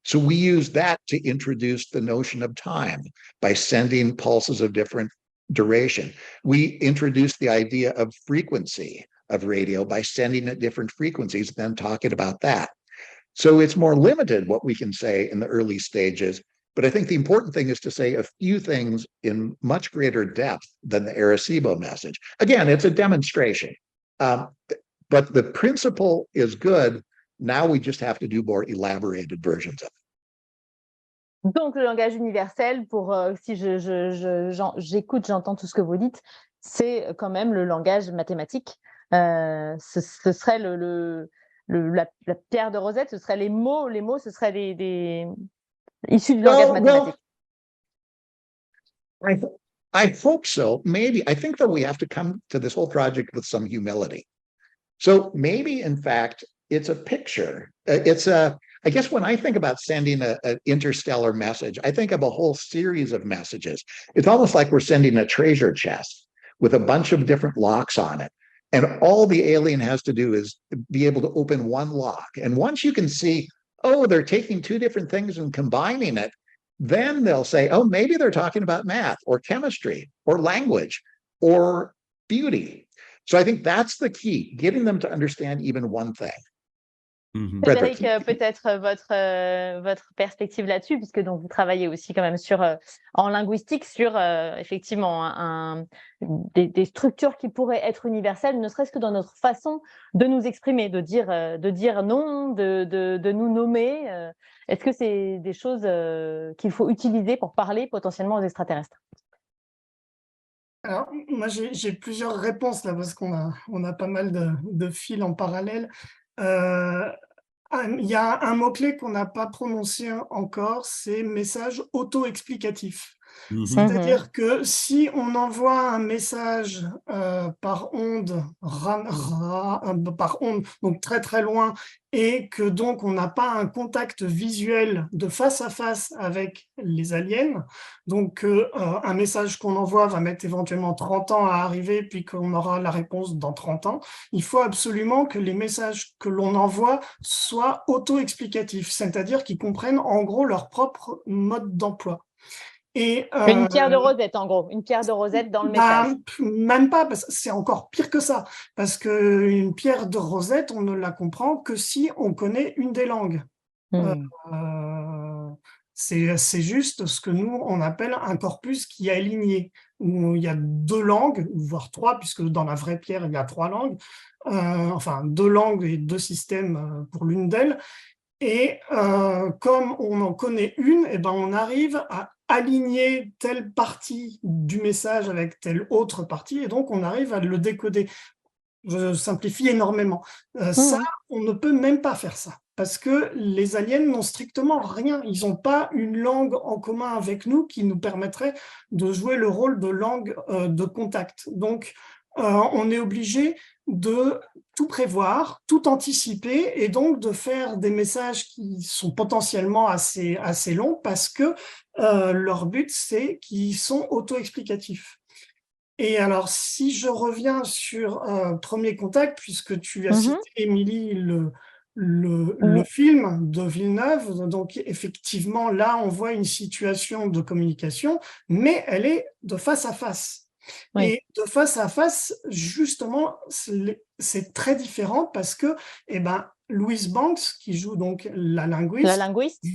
So we use that to introduce the notion of time by sending pulses of different duration. We introduced the idea of frequency of radio by sending at different frequencies, then talking about that. So it's more limited what we can say in the early stages. But I think the important thing is to say a few things in much greater depth than the Arecibo message. Again, it's a demonstration. But the principle is good. Now we just have to do more elaborated versions of it. Donc, le langage universel, si j'écoute, j'entends tout ce que vous dites, c'est quand même le langage mathématique. Ce serait la pierre de Rosette, ce serait les mots, ce seraient issus du langage mathématique. I hope so. Maybe. I think that we have to come to this whole project with some humility. So maybe, in fact, it's a picture. I guess when I think about sending an interstellar message, I think of a whole series of messages. It's almost like we're sending a treasure chest with a bunch of different locks on it. And all the alien has to do is be able to open one lock. And once you can see, oh, they're taking two different things and combining it, then they'll say, oh, maybe they're talking about math or chemistry or language or beauty. So I think that's the key, getting them to understand even one thing. Frédéric, peut-être votre perspective là-dessus, puisque donc vous travaillez aussi quand même en linguistique sur effectivement des structures qui pourraient être universelles, ne serait-ce que dans notre façon de nous exprimer, de dire non, de nous nommer. Est-ce que c'est des choses qu'il faut utiliser pour parler potentiellement aux extraterrestres? Alors, moi, j'ai plusieurs réponses là, parce qu'on a pas mal de fils en parallèle. Il y a un mot-clé qu'on n'a pas prononcé encore, c'est message auto-explicatif. Mhm. C'est-à-dire que si on envoie un message par onde, par onde, donc très très loin, et que donc on n'a pas un contact visuel de face à face avec les aliens, donc un message qu'on envoie va mettre éventuellement 30 ans à arriver, puis qu'on aura la réponse dans 30 ans, il faut absolument que les messages que l'on envoie soient auto-explicatifs, c'est-à-dire qu'ils comprennent en gros leur propre mode d'emploi. Et, Une pierre de Rosette, en gros, une pierre de Rosette dans le message. Même pas, parce que c'est encore pire que ça, parce qu'une pierre de Rosette, on ne la comprend que si on connaît une des langues. C'est juste ce que nous, on appelle un corpus qui est aligné, où il y a 2 langues, voire 3, puisque dans la vraie pierre, il y a 3 langues, enfin 2 langues et 2 systèmes pour l'une d'elles. Et comme on en connaît une, eh ben, on arrive à aligner telle partie du message avec telle autre partie, et donc on arrive à le décoder. Je simplifie énormément. Ça, on ne peut même pas faire ça, parce que les aliens n'ont strictement rien. Ils n'ont pas une langue en commun avec nous qui nous permettrait de jouer le rôle de langue de contact. Donc, on est obligé de tout prévoir, tout anticiper, et donc de faire des messages qui sont potentiellement assez longs, parce que leur but, c'est qu'ils sont auto-explicatifs. Et alors, si je reviens sur Premier Contact, puisque tu as cité, Émilie, le film de Villeneuve, donc effectivement, là, on voit une situation de communication, mais elle est de face à face. Oui. Et de face à face, justement, c'est très différent parce que, eh ben, Louise Banks, qui joue donc la linguiste,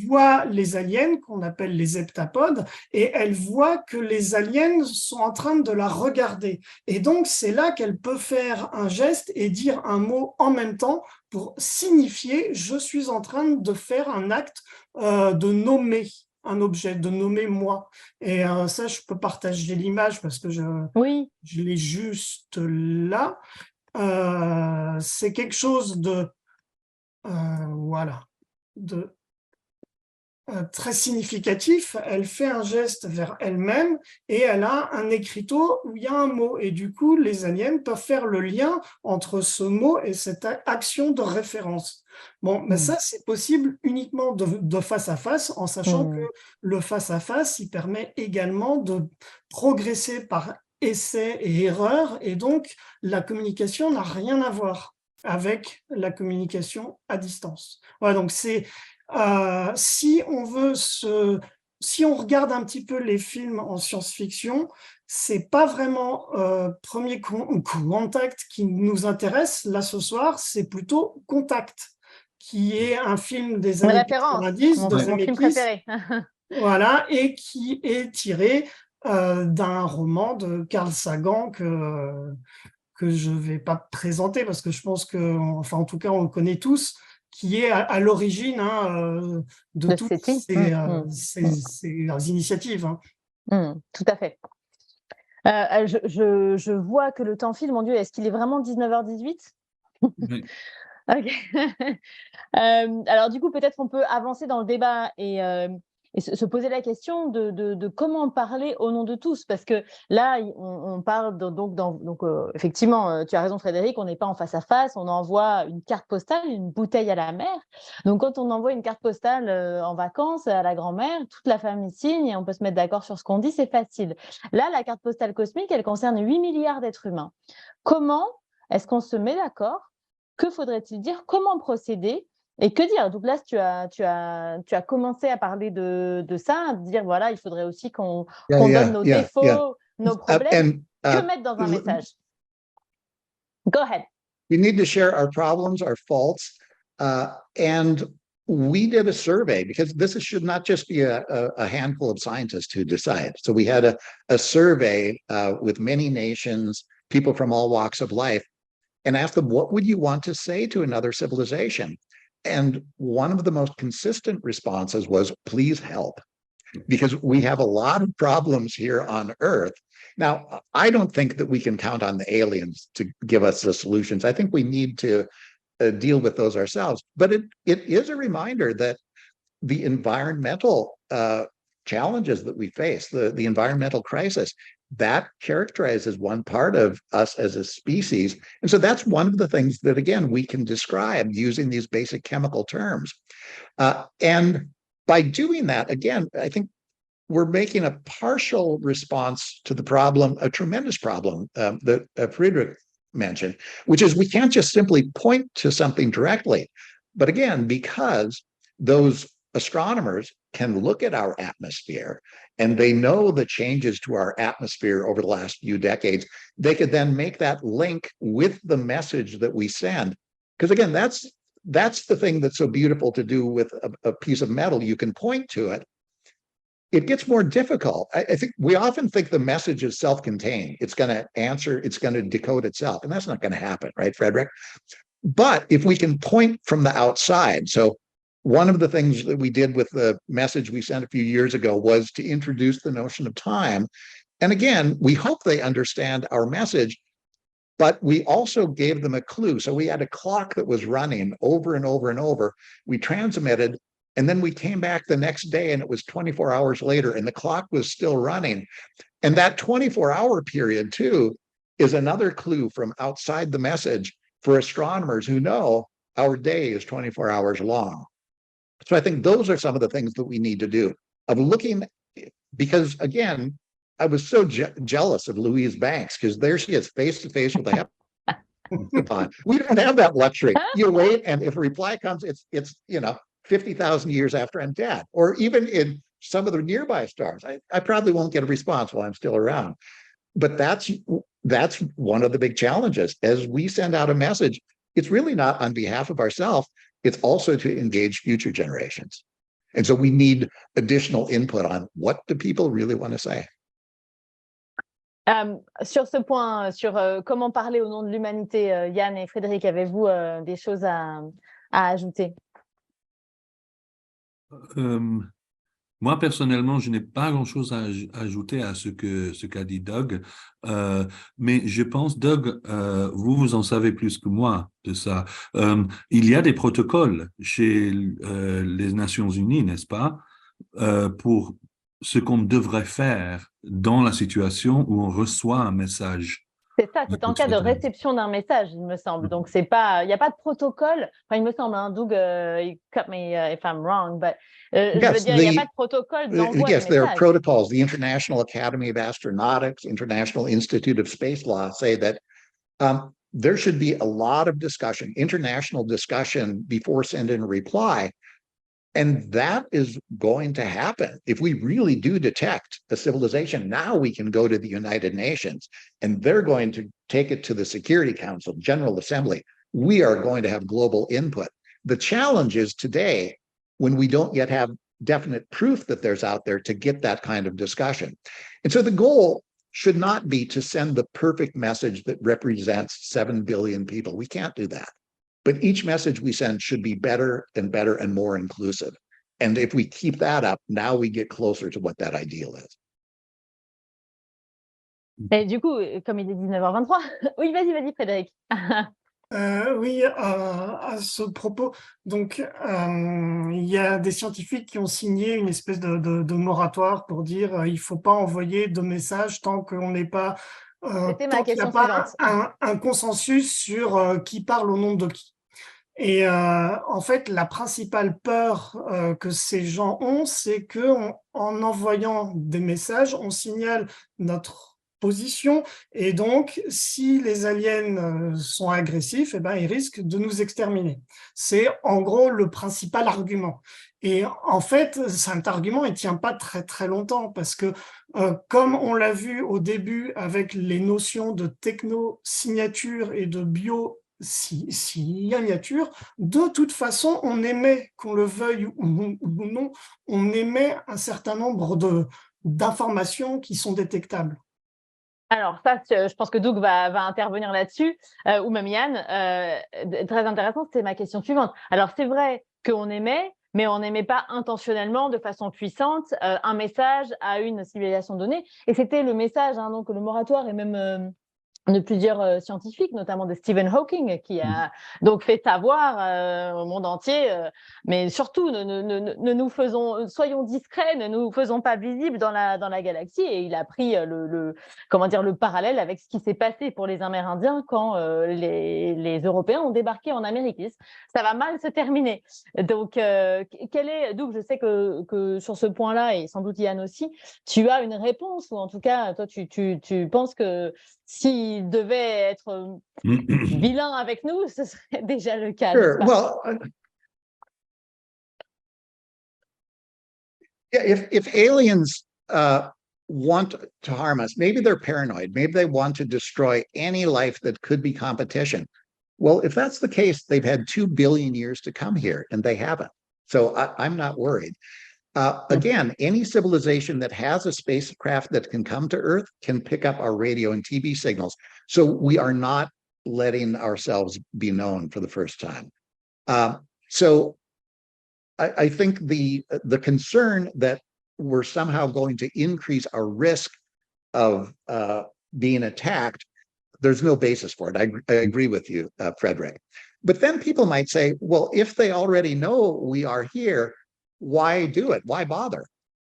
voit les aliens qu'on appelle les heptapodes, et elle voit que les aliens sont en train de la regarder. Et donc, c'est là qu'elle peut faire un geste et dire un mot en même temps pour signifier « je suis en train de faire un acte de nommer » un objet, de nommer moi. Et ça, je peux partager l'image parce que je l'ai juste là. C'est quelque chose de, voilà, de très significatif. Elle fait un geste vers elle-même et elle a un écriteau où il y a un mot. Et du coup, les aliens peuvent faire le lien entre ce mot et cette action de référence. Bon, mais ça, c'est possible uniquement de face à face, en sachant que le face à face, il permet également de progresser par essai et erreur, et donc la communication n'a rien à voir avec la communication à distance. Voilà, donc c'est si on regarde un petit peu les films en science-fiction, c'est pas vraiment Premier Contact qui nous intéresse là ce soir, c'est plutôt Contact, qui est un film des années 90, de Zemeckis, voilà, et qui est tiré d'un roman de Carl Sagan que je vais pas présenter parce que je pense que, enfin en tout cas on le connaît tous, qui est à l'origine de toutes ces initiatives. Tout à fait. Je vois que le temps file, mon Dieu, est-ce qu'il est vraiment 19h18 ? Oui. Ok. Alors du coup, peut-être on peut avancer dans le débat et se poser la question de comment parler au nom de tous, parce que là, on parle donc effectivement, tu as raison Frédéric, on n'est pas en face à face, on envoie une carte postale, une bouteille à la mer. Donc quand on envoie une carte postale en vacances à la grand-mère, toute la famille signe et on peut se mettre d'accord sur ce qu'on dit, c'est facile. Là, la carte postale cosmique, elle concerne 8 milliards d'êtres humains. Comment est-ce qu'on se met d'accord ? Que faudrait-il dire ? Comment procéder ? Et que dire ? Douglas, tu as commencé à parler de ça, à dire voilà, il faudrait aussi qu'on donne nos défauts, nos problèmes. Que mettre dans un message ? Go ahead. We need to share our problems, our faults, and we did a survey because this should not just be a handful of scientists who decide. So we had a survey with many nations, people from all walks of life, and asked them, what would you want to say to another civilization? And one of the most consistent responses was, please help, because we have a lot of problems here on Earth. Now, I don't think that we can count on the aliens to give us the solutions. I think we need to deal with those ourselves. But it is a reminder that the environmental challenges that we face, the environmental crisis, that characterizes one part of us as a species. And so that's one of the things that, again, we can describe using these basic chemical terms. And by doing that, again, I think we're making a partial response to the problem, a tremendous problem that Friedrich mentioned, which is we can't just simply point to something directly. But again, because those astronomers can look at our atmosphere and they know the changes to our atmosphere over the last few decades, they could then make that link with the message that we send. Because again, that's the thing that's so beautiful to do with a piece of metal. You can point to it. It gets more difficult. I think we often think the message is self-contained. It's going to answer, it's going to decode itself. And that's not going to happen, right, Frederick? But if we can point from the outside, so one of the things that we did with the message we sent a few years ago was to introduce the notion of time. And again, we hope they understand our message, but we also gave them a clue. So we had a clock that was running over and over and over. We transmitted, and then we came back the next day and it was 24 hours later and the clock was still running. And that 24-hour period too is another clue from outside the message for astronomers who know our day is 24 hours long. So I think those are some of the things that we need to do, of looking, because again, I was so jealous of Louise Banks, because there she is face to face with the heptathlon. We don't have that luxury. You wait, and if a reply comes, it's 50,000 years after I'm dead. Or even in some of the nearby stars, I probably won't get a response while I'm still around. But that's one of the big challenges. As we send out a message, it's really not on behalf of ourselves. It's also to engage future generations. And so we need additional input on what do people really want to say. Sur ce point, sur comment parler au nom de l'humanité, Yann et Frédéric, avez-vous des choses à ajouter? Moi, personnellement, je n'ai pas grand-chose à ajouter à ce qu'a dit Doug, mais je pense, Doug, vous en savez plus que moi de ça. Il y a des protocoles chez les Nations Unies, n'est-ce pas, pour ce qu'on devrait faire dans la situation où on reçoit un message. C'est ça, c'est en cas de réception d'un message, il me semble. Donc, il n'y a pas de protocole. Enfin, il me semble, hein, Doug, you cut me if I'm wrong, but je veux dire, il n'y a pas de protocole d'envoi de yes, there are messages. protocols. The International Academy of Astronautics, International Institute of Space Law say that there should be a lot of discussion, international discussion before sending a reply. And that is going to happen. If we really do detect a civilization, now we can go to the United Nations and they're going to take it to the Security Council, General Assembly. We are going to have global input. The challenge is today, when we don't yet have definite proof that there's out there, to get that kind of discussion. And so the goal should not be to send the perfect message that represents 7 billion people. We can't do that. But each message we send should be better and more inclusive. And if we keep that up, now we get closer to what that ideal is. Et du coup, comme il est 19h23, oui, vas-y, Frédéric. Oui, à ce propos, donc il y a des scientifiques qui ont signé une espèce de moratoire pour dire il ne faut pas envoyer de messages tant qu'on n'est pas tant qu'il n'y a pas un consensus sur qui parle au nom de qui. Et en fait, la principale peur que ces gens ont, c'est qu'en envoyant des messages, on signale notre position, et donc, si les aliens sont agressifs, eh ben, ils risquent de nous exterminer. C'est en gros le principal argument. Et en fait, cet argument, il ne tient pas très très longtemps, parce que comme on l'a vu au début avec les notions de techno-signature et de bio-signature, de toute façon, on émet, qu'on le veuille ou non, on émet un certain nombre d'informations qui sont détectables. Alors ça, je pense que Doug va intervenir là-dessus, ou même Yann. Très intéressant, c'était ma question suivante. Alors c'est vrai qu'on émet, mais on n'émet pas intentionnellement, de façon puissante, un message à une civilisation donnée. Et c'était le message, hein, donc le moratoire est même de plusieurs scientifiques, notamment de Stephen Hawking, qui a donc fait savoir au monde entier, mais surtout ne nous soyons discrets, ne nous faisons pas visibles dans la galaxie. Et il a pris comment dire, le parallèle avec ce qui s'est passé pour les Amérindiens quand les Européens ont débarqué en Amérique. Ça va mal se terminer. Donc, Doug, je sais que sur ce point-là, et sans doute Yann aussi, tu as une réponse, ou en tout cas, toi, tu penses que s'il devait être vilain avec nous, ce serait déjà le cas. Sure. Well, yeah, if aliens want to harm us, maybe they're paranoid, maybe they want to destroy any life that could be competition. Well, if that's the case, they've had 2 billion years to come here, and they haven't. So I'm not worried. Again, any civilization that has a spacecraft that can come to Earth can pick up our radio and TV signals. So we are not letting ourselves be known for the first time. So I think the concern that we're somehow going to increase our risk of being attacked, there's no basis for it. I agree with you, Frederick. But then people might say, well, if they already know we are here, why do it? Why bother?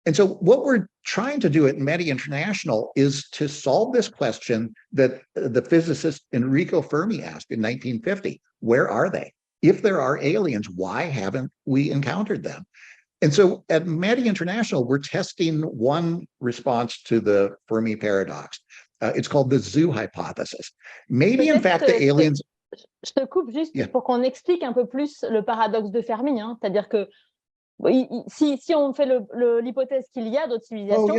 And so what we're trying to do at METI International is to solve this question that the physicist Enrico Fermi asked in 1950. Where are they? If there are aliens, why haven't we encountered them? And so at METI International, we're testing one response to the Fermi paradox. It's called the zoo hypothesis. Maybe, in fact, the aliens... Je te coupe juste pour qu'on explique un peu plus le paradoxe de Fermi. C'est-à-dire que si on fait l'hypothèse qu'il y a d'autres civilisations,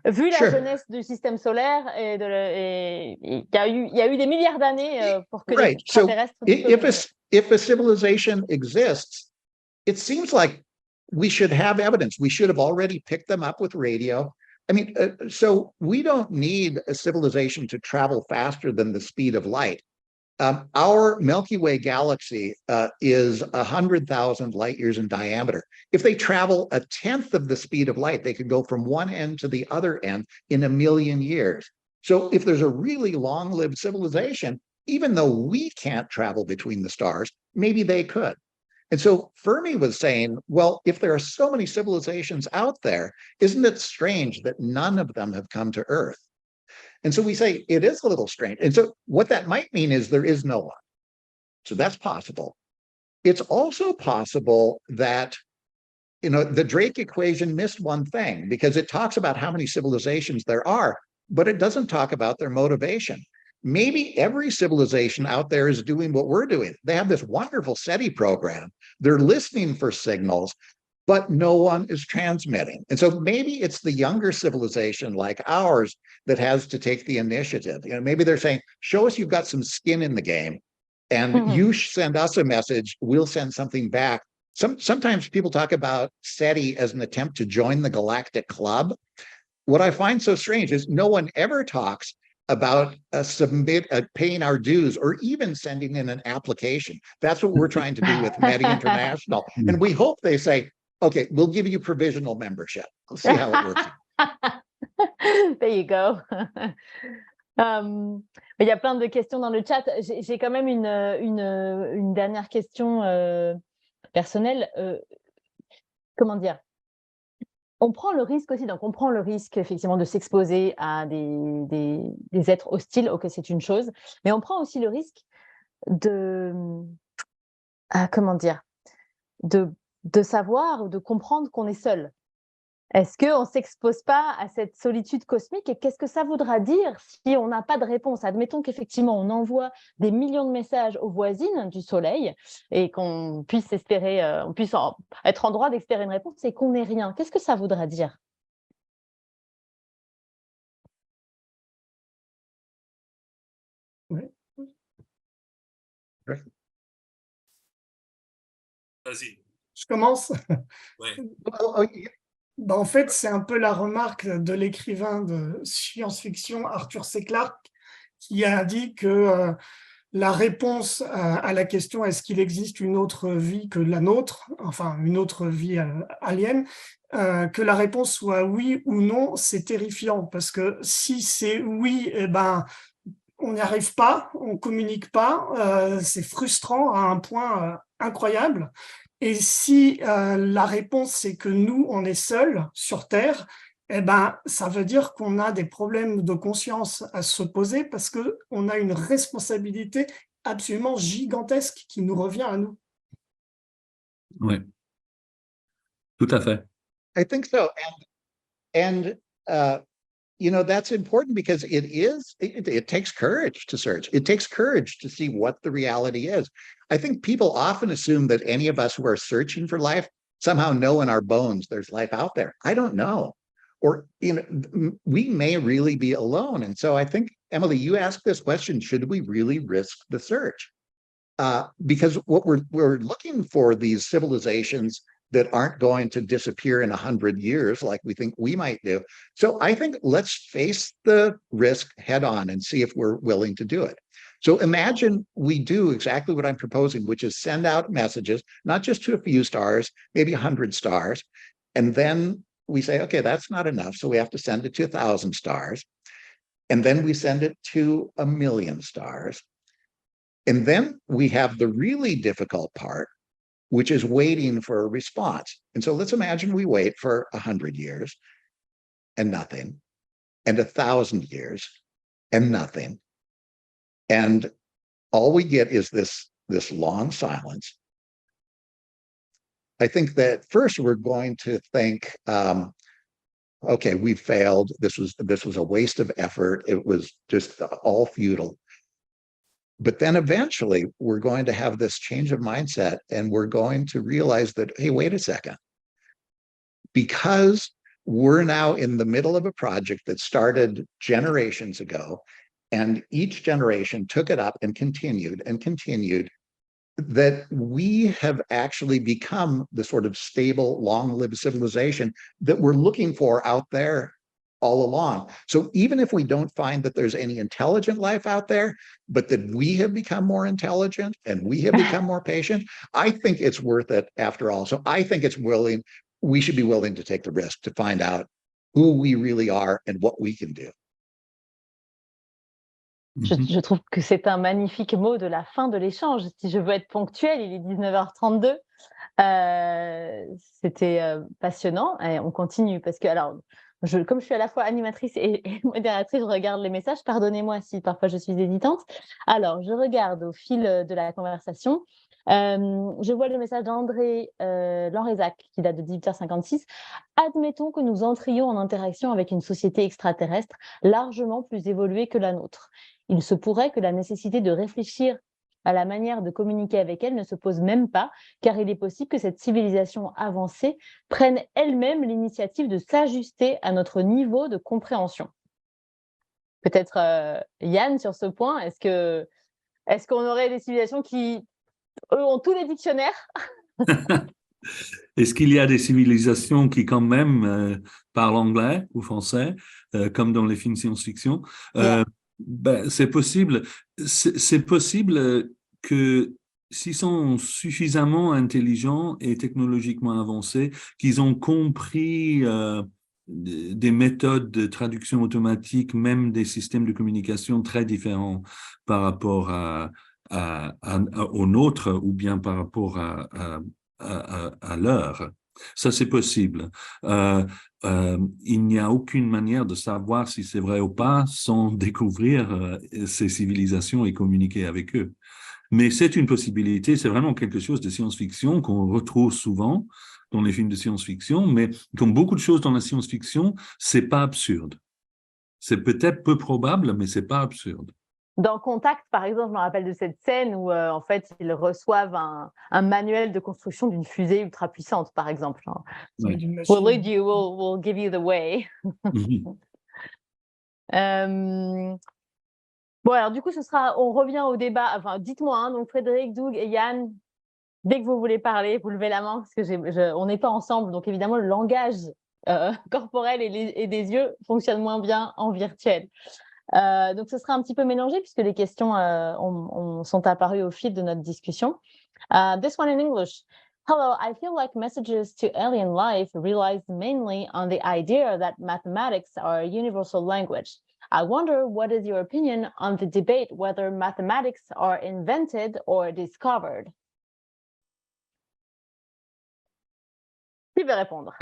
vu la jeunesse du système solaire, il y a eu des milliards d'années pour que les extraterrestres... If a civilization exists, it seems like we should have evidence. We should have already picked them up with radio. I mean, so we don't need a civilization to travel faster than the speed of light. Our Milky Way galaxy is 100,000 light years in diameter. If they travel 1/10 of the speed of light, they could go from one end to the other end in 1 million years. So if there's a really long-lived civilization, even though we can't travel between the stars, maybe they could. And so Fermi was saying, well, if there are so many civilizations out there, isn't it strange that none of them have come to Earth? And so we say it is a little strange. And so what that might mean is there is no one. So that's possible. It's also possible that, the Drake equation missed one thing, because it talks about how many civilizations there are, but it doesn't talk about their motivation. Maybe every civilization out there is doing what we're doing. They have this wonderful SETI program. They're listening for signals, but no one is transmitting. And so maybe it's the younger civilization like ours that has to take the initiative. Maybe they're saying, show us you've got some skin in the game, and you send us a message, we'll send something back. Sometimes people talk about SETI as an attempt to join the galactic club. What I find so strange is no one ever talks about paying our dues, or even sending in an application. That's what we're trying to do with METI International. And we hope they say, okay, we'll give you provisional membership. We'll see how it works. There you go. Il y a plein de questions dans le chat. J'ai quand même une dernière question personnelle. Comment dire? On prend le risque aussi, donc on prend le risque effectivement de s'exposer à des êtres hostiles, ok, c'est une chose, mais on prend aussi le risque comment dire, de savoir ou de comprendre qu'on est seul. Est-ce qu'on ne s'expose pas à cette solitude cosmique, et qu'est-ce que ça voudra dire si on n'a pas de réponse? Admettons qu'effectivement on envoie des millions de messages aux voisines du Soleil et qu'on puisse espérer, on puisse être en droit d'espérer une réponse, et qu'on n'ait rien. Qu'est-ce que ça voudra dire? Vas-y. Je commence. Ouais. En fait, c'est un peu la remarque de l'écrivain de science-fiction Arthur C. Clarke, qui a dit que la réponse à la question « est-ce qu'il existe une autre vie que la nôtre ?» enfin, une autre vie alien, que la réponse soit oui ou non, c'est terrifiant, parce que si c'est oui, on n'y arrive pas, on communique pas, c'est frustrant à un point incroyable. Et si la réponse c'est que nous, on est seuls sur Terre, eh ben, ça veut dire qu'on a des problèmes de conscience à se poser parce que on a une responsabilité absolument gigantesque qui nous revient à nous. Oui, tout à fait. I think so. And that's important because it takes courage to search. It takes courage to see what the reality is. I think people often assume that any of us who are searching for life somehow know in our bones there's life out there. I don't know. Or, we may really be alone. And so I think, Emily, you asked this question, should we really risk the search? Because what we're looking for these civilizations that aren't going to disappear in 100 years like we think we might do. So I think let's face the risk head on and see if we're willing to do it. So imagine we do exactly what I'm proposing, which is send out messages, not just to a few stars, maybe 100 stars. And then we say, okay, that's not enough. So we have to send it to 1,000 stars. And then we send it to 1,000,000 stars. And then we have the really difficult part, which is waiting for a response. And so let's imagine we wait for 100 years and nothing, and 1,000 years and nothing. And all we get is this long silence. I think that first we're going to think, okay, we failed. This was a waste of effort. It was just all futile. But then eventually we're going to have this change of mindset and we're going to realize that, hey, wait a second. Because we're now in the middle of a project that started generations ago, and each generation took it up and continued, that we have actually become the sort of stable, long-lived civilization that we're looking for out there all along. So even if we don't find that there's any intelligent life out there, but that we have become more intelligent and we have become more patient, I think it's worth it after all. So I think we should be willing to take the risk to find out who we really are and what we can do. Je trouve que c'est un magnifique mot de la fin de l'échange. Si je veux être ponctuelle, il est 19h32. C'était passionnant. Et on continue parce que, alors, comme je suis à la fois animatrice et modératrice, je regarde les messages. Pardonnez-moi si parfois je suis hésitante. Alors, je regarde au fil de la conversation. Je vois le message d'André Lanrezac qui date de 18h56. Admettons que nous entrions en interaction avec une société extraterrestre largement plus évoluée que la nôtre. Il se pourrait que la nécessité de réfléchir à la manière de communiquer avec elle ne se pose même pas, car il est possible que cette civilisation avancée prenne elle-même l'initiative de s'ajuster à notre niveau de compréhension. Peut-être Yann, sur ce point, est-ce qu'on aurait des civilisations qui, eux, ont tous les dictionnaires? Est-ce qu'il y a des civilisations qui quand même parlent anglais ou français, comme dans les films science-fiction? C'est possible. C'est possible que s'ils sont suffisamment intelligents et technologiquement avancés, qu'ils ont compris des méthodes de traduction automatique, même des systèmes de communication très différents par rapport aux nôtres ou bien par rapport à l'heure. Ça, c'est possible. Il n'y a aucune manière de savoir si c'est vrai ou pas sans découvrir ces civilisations et communiquer avec eux. Mais c'est une possibilité, c'est vraiment quelque chose de science-fiction qu'on retrouve souvent dans les films de science-fiction, mais comme beaucoup de choses dans la science-fiction, c'est pas absurde. C'est peut-être peu probable, mais c'est pas absurde. Dans Contact, par exemple, je me rappelle de cette scène où, en fait, ils reçoivent un manuel de construction d'une fusée ultra puissante, par exemple. Ouais. We'll lead you, we'll give you the way. Bon, alors du coup, on revient au débat. Enfin, dites-moi, donc Frédéric, Doug et Yann, dès que vous voulez parler, vous levez la main, parce que on n'est pas ensemble, donc évidemment, le langage corporel et des yeux fonctionne moins bien en virtuel. Donc, ce sera un petit peu mélangé puisque les questions sont apparues au fil de notre discussion. This one in English. Hello, I feel like messages to alien life relies mainly on the idea that mathematics are a universal language. I wonder what is your opinion on the debate whether mathematics are invented or discovered? Qui veut répondre?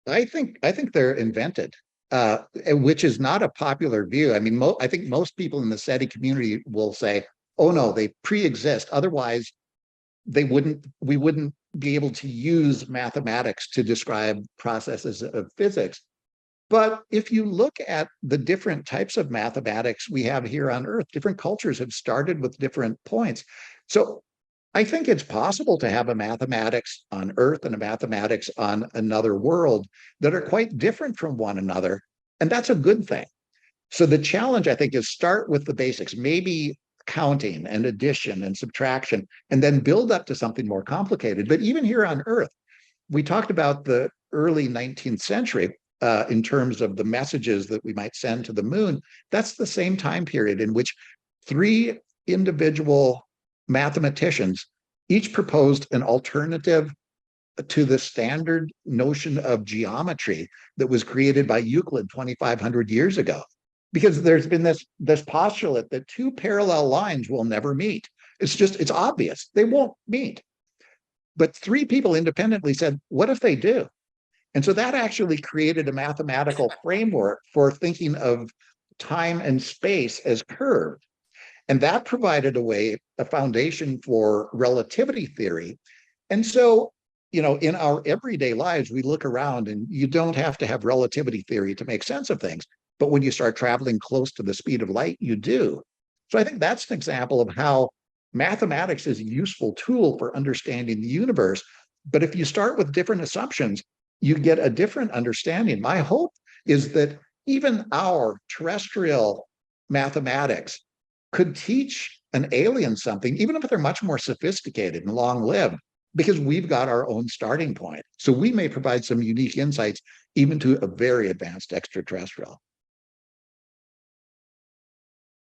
I think they're invented, which is not a popular view. I mean, I think most people in the SETI community will say, "Oh no, they pre-exist. Otherwise, we wouldn't be able to use mathematics to describe processes of physics." But if you look at the different types of mathematics we have here on Earth, different cultures have started with different points. So I think it's possible to have a mathematics on Earth and a mathematics on another world that are quite different from one another. And that's a good thing. So the challenge, I think, is start with the basics, maybe counting and addition and subtraction, and then build up to something more complicated. But even here on Earth, we talked about the early 19th century in terms of the messages that we might send to the moon. That's the same time period in which 3 individual mathematicians each proposed an alternative to the standard notion of geometry that was created by Euclid 2,500 years ago. Because there's been this postulate that 2 parallel lines will never meet. It's obvious, they won't meet. But 3 people independently said, what if they do? And so that actually created a mathematical framework for thinking of time and space as curved. And that provided a foundation for relativity theory. And so, in our everyday lives, we look around and you don't have to have relativity theory to make sense of things. But when you start traveling close to the speed of light, you do. So I think that's an example of how mathematics is a useful tool for understanding the universe. But if you start with different assumptions, you get a different understanding. My hope is that even our terrestrial mathematics could teach an alien something, even if they're much more sophisticated and long-lived, because we've got our own starting point. So we may provide some unique insights even to a very advanced extraterrestrial.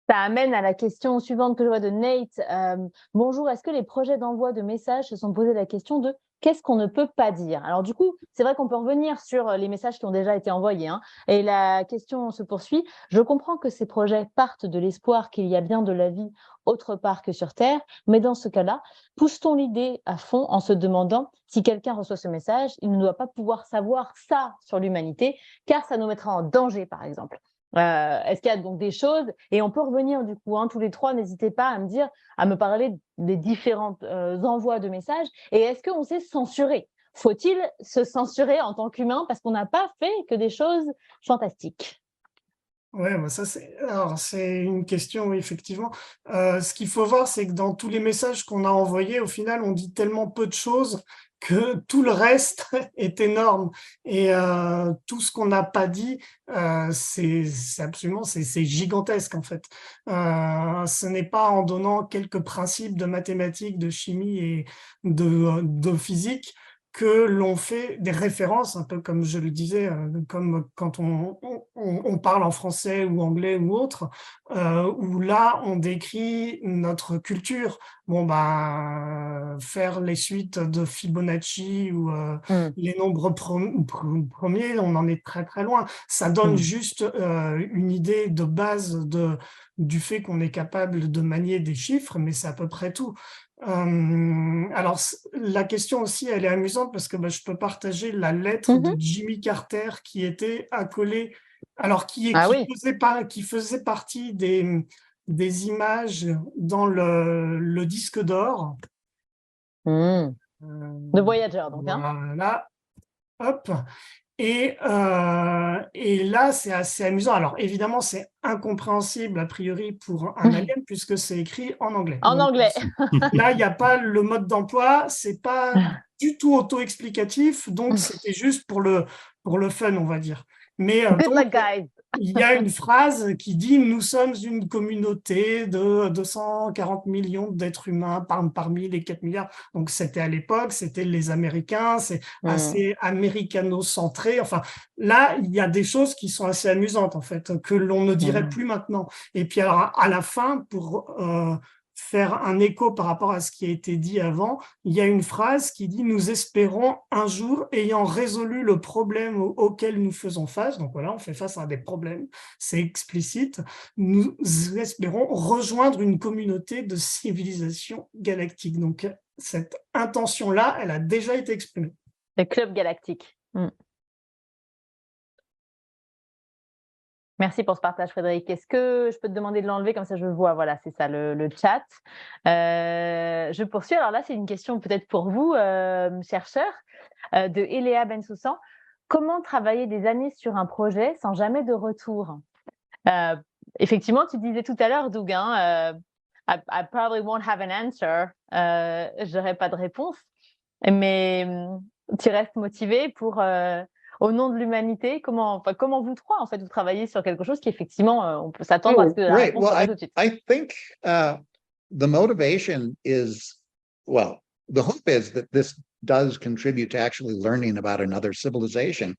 Ça amène à la question suivante que je vois de Nate. Bonjour, est-ce que les projets d'envoi de messages se sont posés la question de qu'est-ce qu'on ne peut pas dire? Alors du coup, c'est vrai qu'on peut revenir sur les messages qui ont déjà été envoyés, hein, et la question se poursuit. Je comprends que ces projets partent de l'espoir qu'il y a bien de la vie autre part que sur Terre, mais dans ce cas-là, pousse-t-on l'idée à fond en se demandant si quelqu'un reçoit ce message, il ne doit pas pouvoir savoir ça sur l'humanité, car ça nous mettra en danger, par exemple. Est-ce qu'il y a donc des choses, et on peut revenir du coup, hein, tous les 3, n'hésitez pas à me parler des différents envois de messages, et est-ce qu'on s'est censuré? Faut-il se censurer en tant qu'humain parce qu'on n'a pas fait que des choses fantastiques? Ouais, bah ça c'est une question, oui, effectivement. Ce qu'il faut voir, c'est que dans tous les messages qu'on a envoyés, au final, on dit tellement peu de choses que tout le reste est énorme. Et tout ce qu'on n'a pas dit, c'est absolument, c'est gigantesque en fait. Ce n'est pas en donnant quelques principes de mathématiques, de chimie et de physique que l'on fait des références, un peu comme je le disais, comme quand on parle en français ou anglais ou autre, où là, on décrit notre culture. Bon, ben, faire les suites de Fibonacci ou les nombres premiers, on en est très, très loin. Ça donne juste une idée de base du fait qu'on est capable de manier des chiffres, mais c'est à peu près tout. Alors, la question aussi, elle est amusante parce que je peux partager la lettre de Jimmy Carter qui était accolée, alors qui faisait partie des images dans le disque d'or. De Voyager, donc. Voilà, hop. Et là, c'est assez amusant. Alors, évidemment, c'est incompréhensible, a priori, pour un alien, puisque c'est écrit en anglais. En anglais. Là, il n'y a pas le mode d'emploi, c'est pas du tout auto-explicatif, donc c'était juste pour le fun, on va dire. Mais Good luck, guys. il y a une phrase qui dit « Nous sommes une communauté de 240 millions d'êtres humains parmi les 4 milliards ». Donc, c'était à l'époque, c'était les Américains, c'est assez américano-centré. Enfin, là, il y a des choses qui sont assez amusantes, en fait, que l'on ne dirait plus maintenant. Et puis, alors, à la fin, pour faire un écho par rapport à ce qui a été dit avant, il y a une phrase qui dit « Nous espérons un jour, ayant résolu le problème auquel nous faisons face », donc voilà, on fait face à des problèmes, c'est explicite, nous espérons rejoindre une communauté de civilisation galactique. Donc cette intention-là, elle a déjà été exprimée. Le club galactique. Merci pour ce partage, Frédéric. Est-ce que je peux te demander de l'enlever comme ça je vois, voilà, c'est ça, le chat. Je poursuis. Alors là, c'est une question peut-être pour vous, chercheurs, de Eléa Bensoussan. Comment travailler des années sur un projet sans jamais de retour? Effectivement, tu disais tout à l'heure, Doug, hein, I probably won't have an answer. Je n'aurai pas de réponse. Mais tu restes motivé pour... au nom de l'humanité, comment vous trois, en fait, vous travaillez sur quelque chose qui, effectivement, on peut s'attendre à ce que la réponse soit tout de suite. I think the motivation is, well, the hope is that this does contribute to actually learning about another civilization.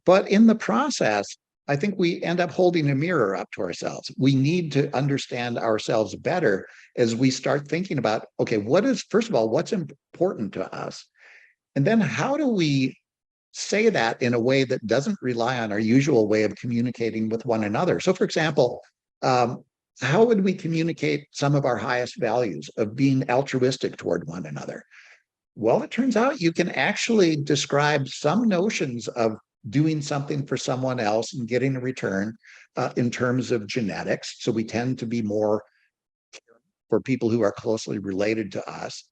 But in the process, I think we end up holding a mirror up to ourselves. We need to understand ourselves better as we start thinking about, okay, first of all, what's important to us? And then how do we say that in a way that doesn't rely on our usual way of communicating with one another? So for example, how would we communicate some of our highest values of being altruistic toward one another? Well, it turns out you can actually describe some notions of doing something for someone else and getting a return in terms of genetics. So we tend to be more for people who are closely related to us.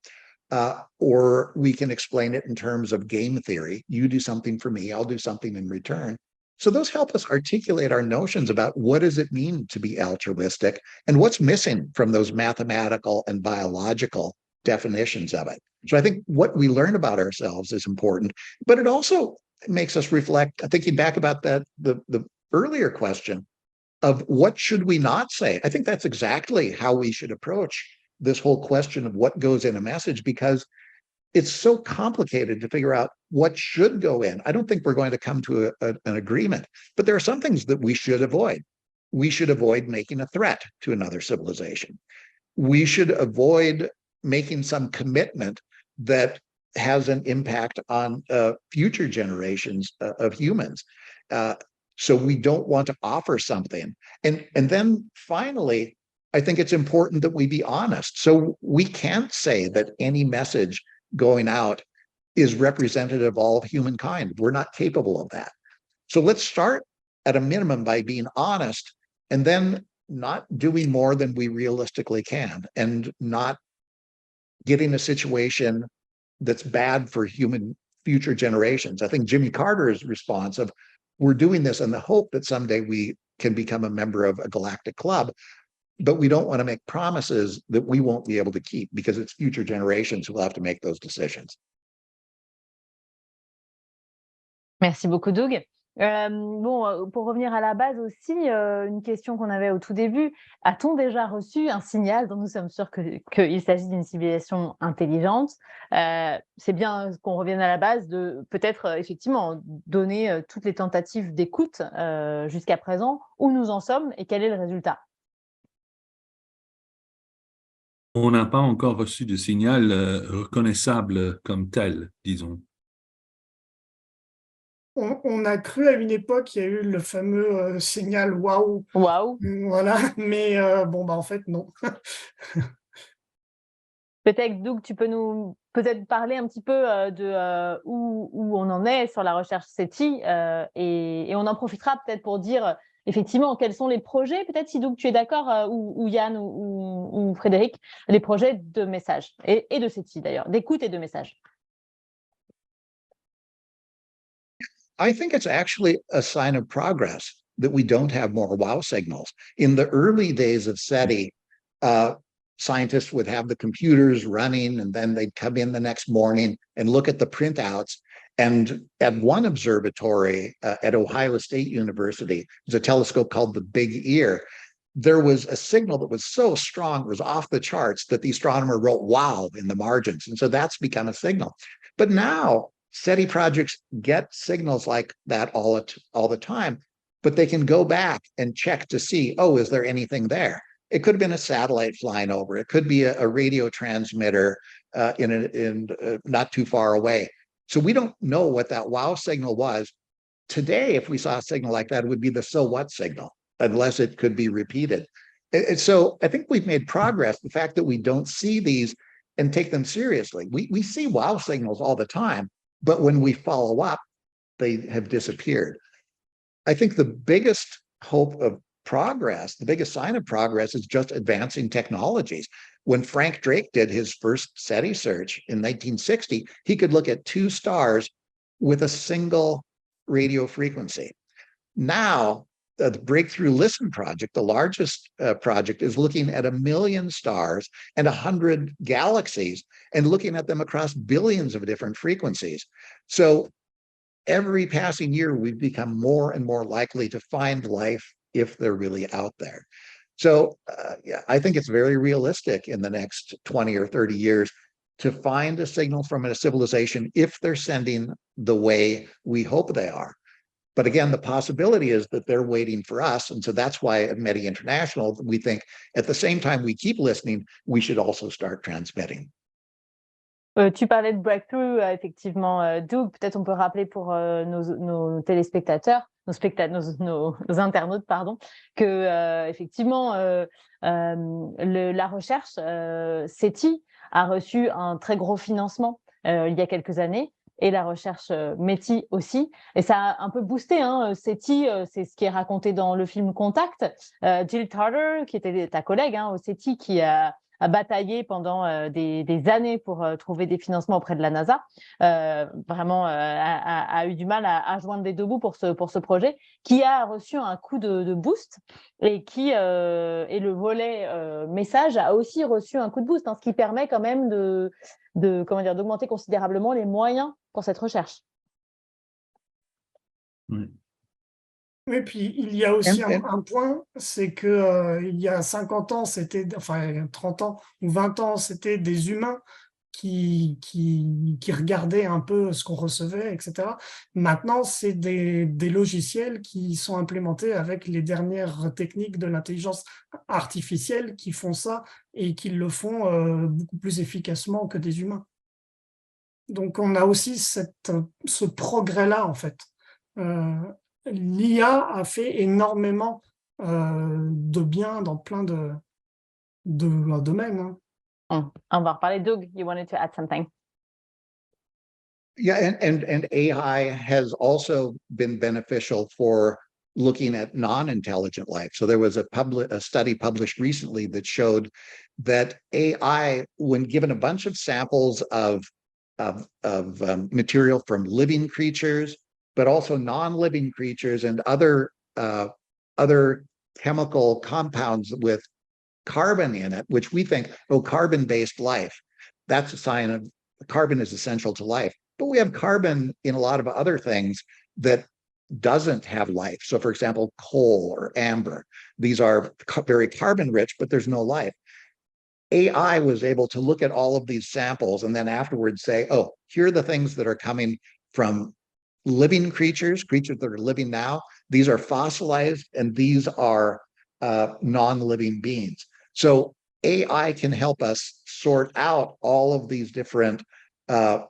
Or we can explain it in terms of game theory. You do something for me, I'll do something in return. So those help us articulate our notions about what does it mean to be altruistic and what's missing from those mathematical and biological definitions of it. So I think what we learn about ourselves is important, but it also makes us reflect, thinking back about the earlier question of what should we not say. I think that's exactly how we should approach this whole question of what goes in a message, because it's so complicated to figure out what should go in. I don't think we're going to come to an agreement, but there are some things that we should avoid. We should avoid making a threat to another civilization. We should avoid making some commitment that has an impact on future generations of humans. So we don't want to offer something. And then finally, I think it's important that we be honest. So we can't say that any message going out is representative of all of humankind. We're not capable of that. So let's start at a minimum by being honest, and then not doing more than we realistically can, and not getting a situation that's bad for human future generations. I think Jimmy Carter's response of, we're doing this in the hope that someday we can become a member of a galactic club, but we don't want to make promises that we won't be able to keep, because it's future generations who will have to make those decisions. Merci beaucoup, Doug. Bon, pour revenir à la base aussi, une question qu'on avait au tout début, a-t-on déjà reçu un signal dont nous sommes sûrs qu'il s'agit d'une civilisation intelligente? C'est bien qu'on revienne à la base de peut-être effectivement donner toutes les tentatives d'écoute jusqu'à présent, où nous en sommes et quel est le résultat. On n'a pas encore reçu de signal reconnaissable comme tel, disons. On a cru à une époque, il y a eu le fameux signal waouh. Waouh. Voilà, mais bon, bah en fait, non. Peut-être, Doug, tu peux nous parler un petit peu de où on en est sur la recherche SETI et on en profitera peut-être pour dire effectivement quels sont les projets, peut-être si Doug tu es d'accord, ou Yann ou Frédéric, les projets de messages et de SETI d'ailleurs, d'écoute et de messages. I think it's actually a sign of progress that we don't have more wow signals. In the early days of SETI, scientists would have the computers running, and then they'd come in the next morning and look at the printouts. And at one observatory at Ohio State University, there's a telescope called the Big Ear. There was a signal that was so strong, it was off the charts, that the astronomer wrote wow in the margins. And so that's become a signal. But now SETI projects get signals like that all the time, but they can go back and check to see, oh, is there anything there? It could have been a satellite flying over. It could be a radio transmitter not too far away. So we don't know what that wow signal was. Today, if we saw a signal like that, it would be the so what signal, unless it could be repeated. And so I think we've made progress. The fact that we don't see these and take them seriously. We see wow signals all the time, but when we follow up, they have disappeared. I think the biggest hope of progress, the biggest sign of progress is just advancing technologies. When Frank Drake did his first SETI search in 1960, he could look at 2 stars with a single radio frequency. Now, the Breakthrough Listen project, the largest project, is looking at 1 million stars and 100 galaxies and looking at them across billions of different frequencies. So every passing year, we've become more and more likely to find life if they're really out there. So yeah, I think it's very realistic in the next 20 or 30 years to find a signal from a civilization if they're sending the way we hope they are. But again, the possibility is that they're waiting for us. And so that's why at METI International, we think at the same time we keep listening, we should also start transmitting. Tu parlais de Breakthrough, effectivement, Doug, peut-être on peut rappeler pour nos téléspectateurs, nos internautes, pardon, que effectivement, la recherche SETI a reçu un très gros financement il y a quelques années, et la recherche METI aussi. Et ça a un peu boosté, SETI, c'est ce qui est raconté dans le film Contact. Jill Tarter, qui était ta collègue au SETI, qui a bataillé pendant des années pour trouver des financements auprès de la NASA, vraiment a eu du mal à joindre les 2 bouts pour ce projet, qui a reçu un coup de boost et le volet message a aussi reçu un coup de boost, ce qui permet quand même d'augmenter considérablement les moyens pour cette recherche. Oui. Oui, puis il y a aussi un point, c'est que il y a 50 ans, enfin 30 ans ou 20 ans, c'était des humains qui regardaient un peu ce qu'on recevait, etc. Maintenant, c'est des logiciels qui sont implémentés avec les dernières techniques de l'intelligence artificielle qui font ça et qui le font beaucoup plus efficacement que des humains. Donc, on a aussi ce progrès-là, en fait. L'IA a fait énormément de bien dans plein de domaines. On va reparler. Doug, you wanted to add something? Yeah, and AI has also been beneficial for looking at non-intelligent life. So there was a study published recently that showed that AI, when given a bunch of samples of material from living creatures, but also non-living creatures and other chemical compounds with carbon in it, which we think, carbon-based life, that's a sign of carbon is essential to life. But we have carbon in a lot of other things that doesn't have life. So for example, coal or amber, these are very carbon rich, but there's no life. AI was able to look at all of these samples and then afterwards say, oh, here are the things that are coming from living creatures that are living now. These are fossilized and these are non-living beings. So AI can help us sort out all of these different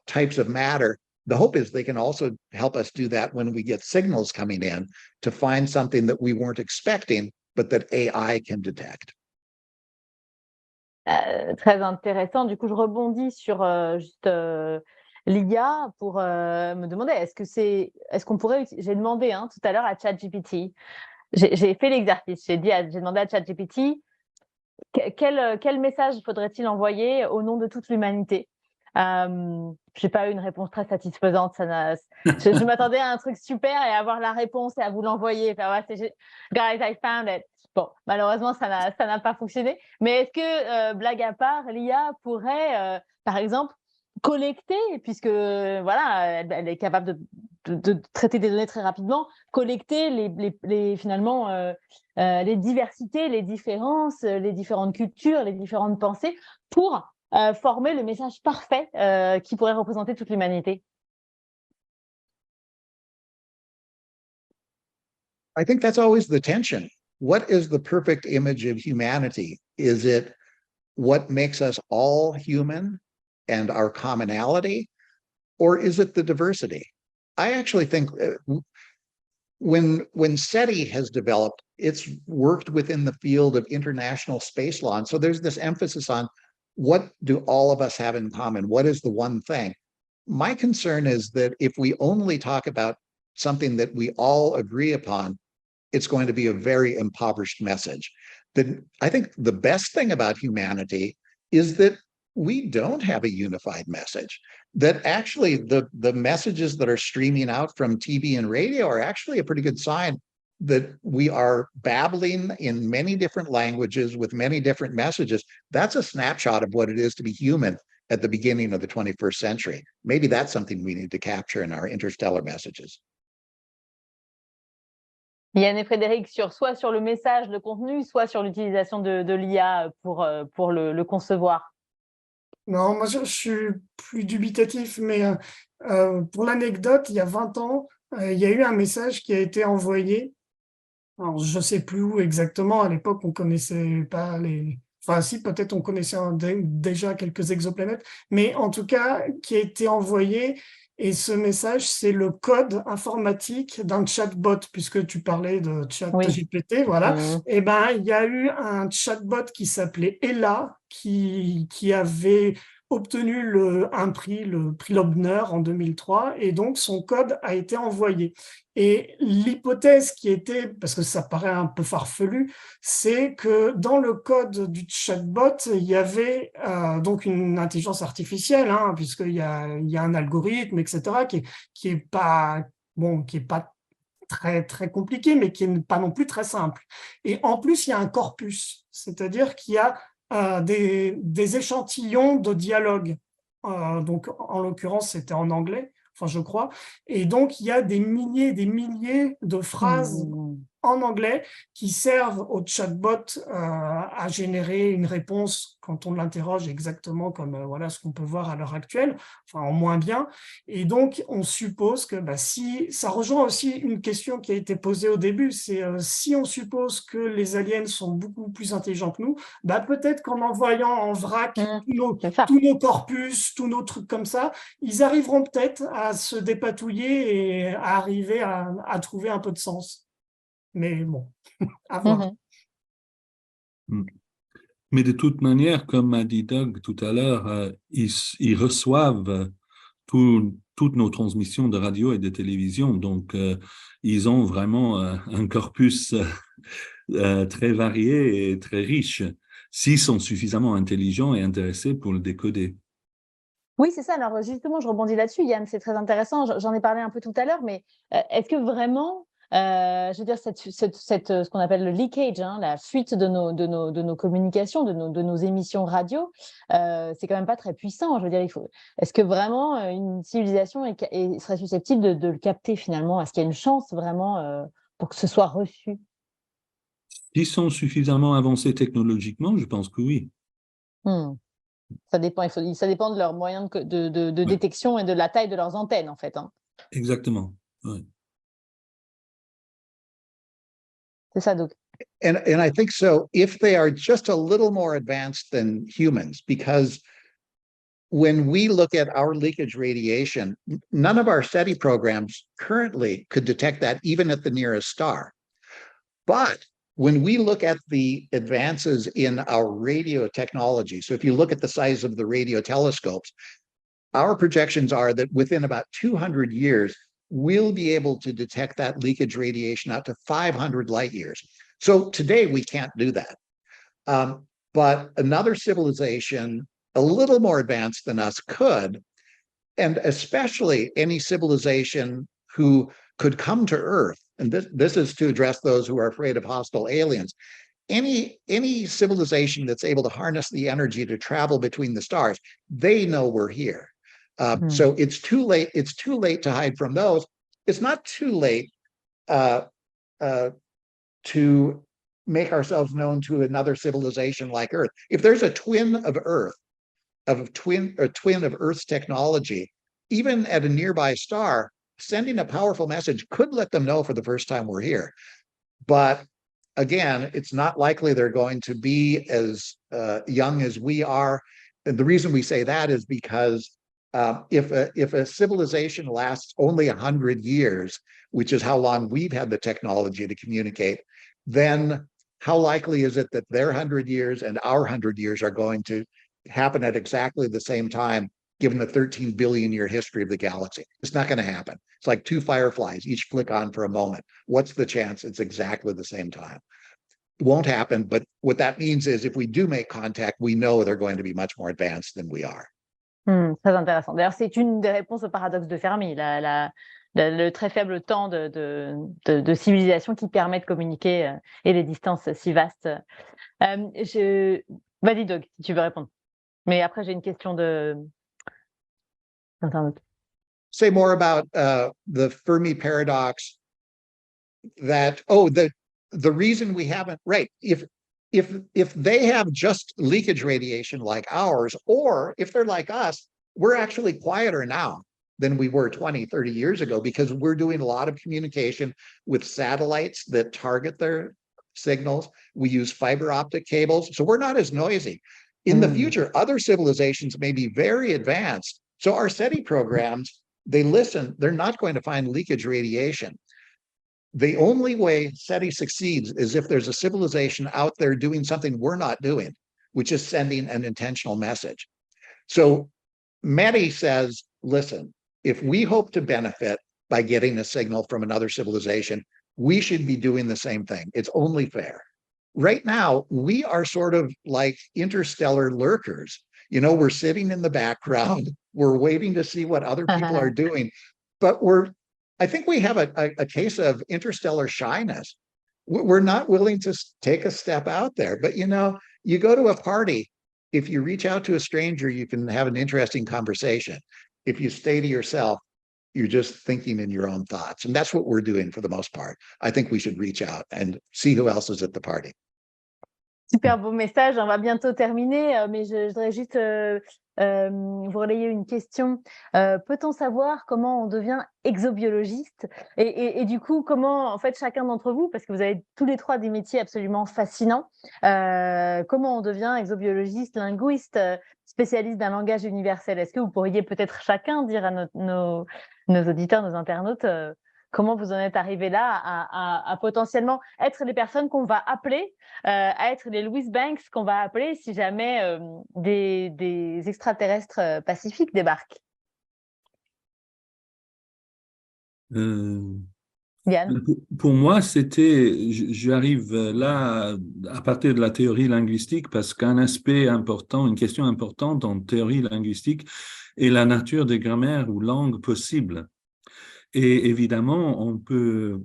types of matter. The hope is they can also help us do that when we get signals coming in to find something that we weren't expecting, but that AI can detect. Très intéressant. Du coup, je rebondis sur juste l'IA pour me demander, est-ce qu'on pourrait, j'ai demandé tout à l'heure à ChatGPT, j'ai fait l'exercice, j'ai demandé à ChatGPT quel message faudrait-il envoyer au nom de toute l'humanité. J'ai pas eu une réponse très satisfaisante. Je m'attendais à un truc super et à avoir la réponse et à vous l'envoyer. Enfin, ouais, guys, I found it. Bon, malheureusement, ça n'a pas fonctionné. Mais est-ce que, blague à part, l'IA pourrait, par exemple, collecter, puisque voilà, elle est capable de traiter des données très rapidement, collecter finalement les diversités, les différences, les différentes cultures, les différentes pensées pour former le message parfait qui pourrait représenter toute l'humanité? I think that's always the tension. what is the perfect image of humanity? Is it what makes us all human and our commonality, or is it the diversity? I actually think when SETI has developed, it's worked within the field of international space law. And so there's this emphasis on what do all of us have in common? What is the one thing? My concern is that if we only talk about something that we all agree upon, it's going to be a very impoverished message. That I think the best thing about humanity is that we don't have a unified message. That actually the messages that are streaming out from TV and radio are actually a pretty good sign that we are babbling in many different languages with many different messages. That's a snapshot of what it is to be human at the beginning of the 21st century. Maybe that's something we need to capture in our interstellar messages. Yann et Frédéric, soit sur le message, le contenu, soit sur l'utilisation de l'IA pour le concevoir. Non, moi je suis plus dubitatif, mais pour l'anecdote, il y a 20 ans, il y a eu un message qui a été envoyé. Alors, je ne sais plus où exactement, à l'époque, on ne connaissait pas les... Enfin, si, peut-être on connaissait déjà quelques exoplanètes, mais en tout cas, qui a été envoyé. Et ce message, c'est le code informatique d'un chatbot, puisque tu parlais de chat Oui. GPT, voilà. Mmh. Et ben, il y a eu un chatbot qui s'appelait Ella, qui avait obtenu un prix, le prix Loebner en 2003, et donc son code a été envoyé. Et l'hypothèse qui était, parce que ça paraît un peu farfelu, c'est que dans le code du chatbot, il y avait donc une intelligence artificielle, hein, puisqu'il y a un algorithme, etc., qui est pas très, très compliqué, mais qui n'est pas non plus très simple. Et en plus, il y a un corpus, c'est-à-dire qu'il y a des échantillons de dialogue. Donc, en l'occurrence, c'était en anglais, enfin, je crois. Et donc, il y a des milliers de phrases en anglais qui servent au chatbot à générer une réponse quand on l'interroge exactement comme voilà ce qu'on peut voir à l'heure actuelle, enfin en moins bien. Et donc, on suppose que si ça rejoint aussi une question qui a été posée au début, c'est si on suppose que les aliens sont beaucoup plus intelligents que nous, peut-être qu'en envoyant en vrac tous nos corpus, tous nos trucs comme ça, ils arriveront peut-être à se dépatouiller et à arriver à trouver un peu de sens. Mais bon, à voir. Mais de toute manière, comme a dit Doug tout à l'heure, ils reçoivent toutes nos transmissions de radio et de télévision. Donc, ils ont vraiment un corpus très varié et très riche, s'ils sont suffisamment intelligents et intéressés pour le décoder. Oui, c'est ça. Alors, justement, je rebondis là-dessus, Yann, c'est très intéressant. J'en ai parlé un peu tout à l'heure, mais est-ce que vraiment... je veux dire, ce qu'on appelle le leakage, hein, la fuite de nos communications, de nos émissions radio, c'est quand même pas très puissant. Je veux dire, est-ce que vraiment une civilisation serait susceptible de le capter finalement? Est-ce qu'il y a une chance vraiment pour que ce soit reçu? S'ils sont suffisamment avancés technologiquement, je pense que oui. Ça dépend, ça dépend de leurs moyens de détection et de la taille de leurs antennes, en fait. Hein. Exactement. Ouais. C'est ça, donc. And I think so, if they are just a little more advanced than humans, because when we look at our leakage radiation, none of our SETI programs currently could detect that even at the nearest star. But when we look at the advances in our radio technology, so if you look at the size of the radio telescopes, our projections are that within about 200 years, we'll be able to detect that leakage radiation out to 500 light years. So today we can't do that. But another civilization a little more advanced than us could, and especially any civilization who could come to Earth, and this is to address those who are afraid of hostile aliens. Any civilization that's able to harness the energy to travel between the stars, they know we're here. So it's too late. It's too late to hide from those. It's not too late to make ourselves known to another civilization like Earth. If there's a twin of Earth, a twin of Earth's technology, even at a nearby star, sending a powerful message could let them know for the first time we're here. But again, it's not likely they're going to be as young as we are. And the reason we say that is because if a civilization lasts only 100 years, which is how long we've had the technology to communicate, then how likely is it that their 100 years and our 100 years are going to happen at exactly the same time, given the 13 billion year history of the galaxy? It's not going to happen. It's like two fireflies, each flick on for a moment. What's the chance it's exactly the same time? It won't happen, but what that means is if we do make contact, we know they're going to be much more advanced than we are. Très intéressant. D'ailleurs, c'est une des réponses au paradoxe de Fermi, le très faible temps de civilisation qui permet de communiquer et les distances si vastes. Vas-y, Doug, si tu veux répondre. Mais après, j'ai une question d'internaute. Say more about the Fermi paradox. That the reason we haven't, right? If they have just leakage radiation like ours, or if they're like us, we're actually quieter now than we were 20, 30 years ago, because we're doing a lot of communication with satellites that target their signals. We use fiber optic cables, so we're not as noisy. In the future, other civilizations may be very advanced. So our SETI programs, they listen, they're not going to find leakage radiation. The only way SETI succeeds is if there's a civilization out there doing something we're not doing, which is sending an intentional message. So Mehdi says, listen, if we hope to benefit by getting a signal from another civilization, we should be doing the same thing. It's only fair. Right now, we are sort of like interstellar lurkers. You know, we're sitting in the background, we're waiting to see what other people are doing, but I think we have a case of interstellar shyness. We're not willing to take a step out there. But, you know, you go to a party, if you reach out to a stranger, you can have an interesting conversation. If you stay to yourself, you're just thinking in your own thoughts. And that's what we're doing for the most part. I think we should reach out and see who else is at the party. Super beau message, on va bientôt terminer, mais je voudrais juste vous relayer une question. Peut-on savoir comment on devient exobiologiste et du coup, comment, en fait, chacun d'entre vous, parce que vous avez tous les trois des métiers absolument fascinants, comment on devient exobiologiste, linguiste, spécialiste d'un langage universel? Est-ce que vous pourriez peut-être chacun dire à nos auditeurs, nos internautes, comment vous en êtes arrivé là à potentiellement être les personnes qu'on va appeler, à être les Louise Banks qu'on va appeler si jamais des extraterrestres pacifiques débarquent? Yann? Pour moi, j'arrive là à partir de la théorie linguistique parce qu'un aspect important, une question importante en théorie linguistique est la nature des grammaires ou langues possibles. Et évidemment, on peut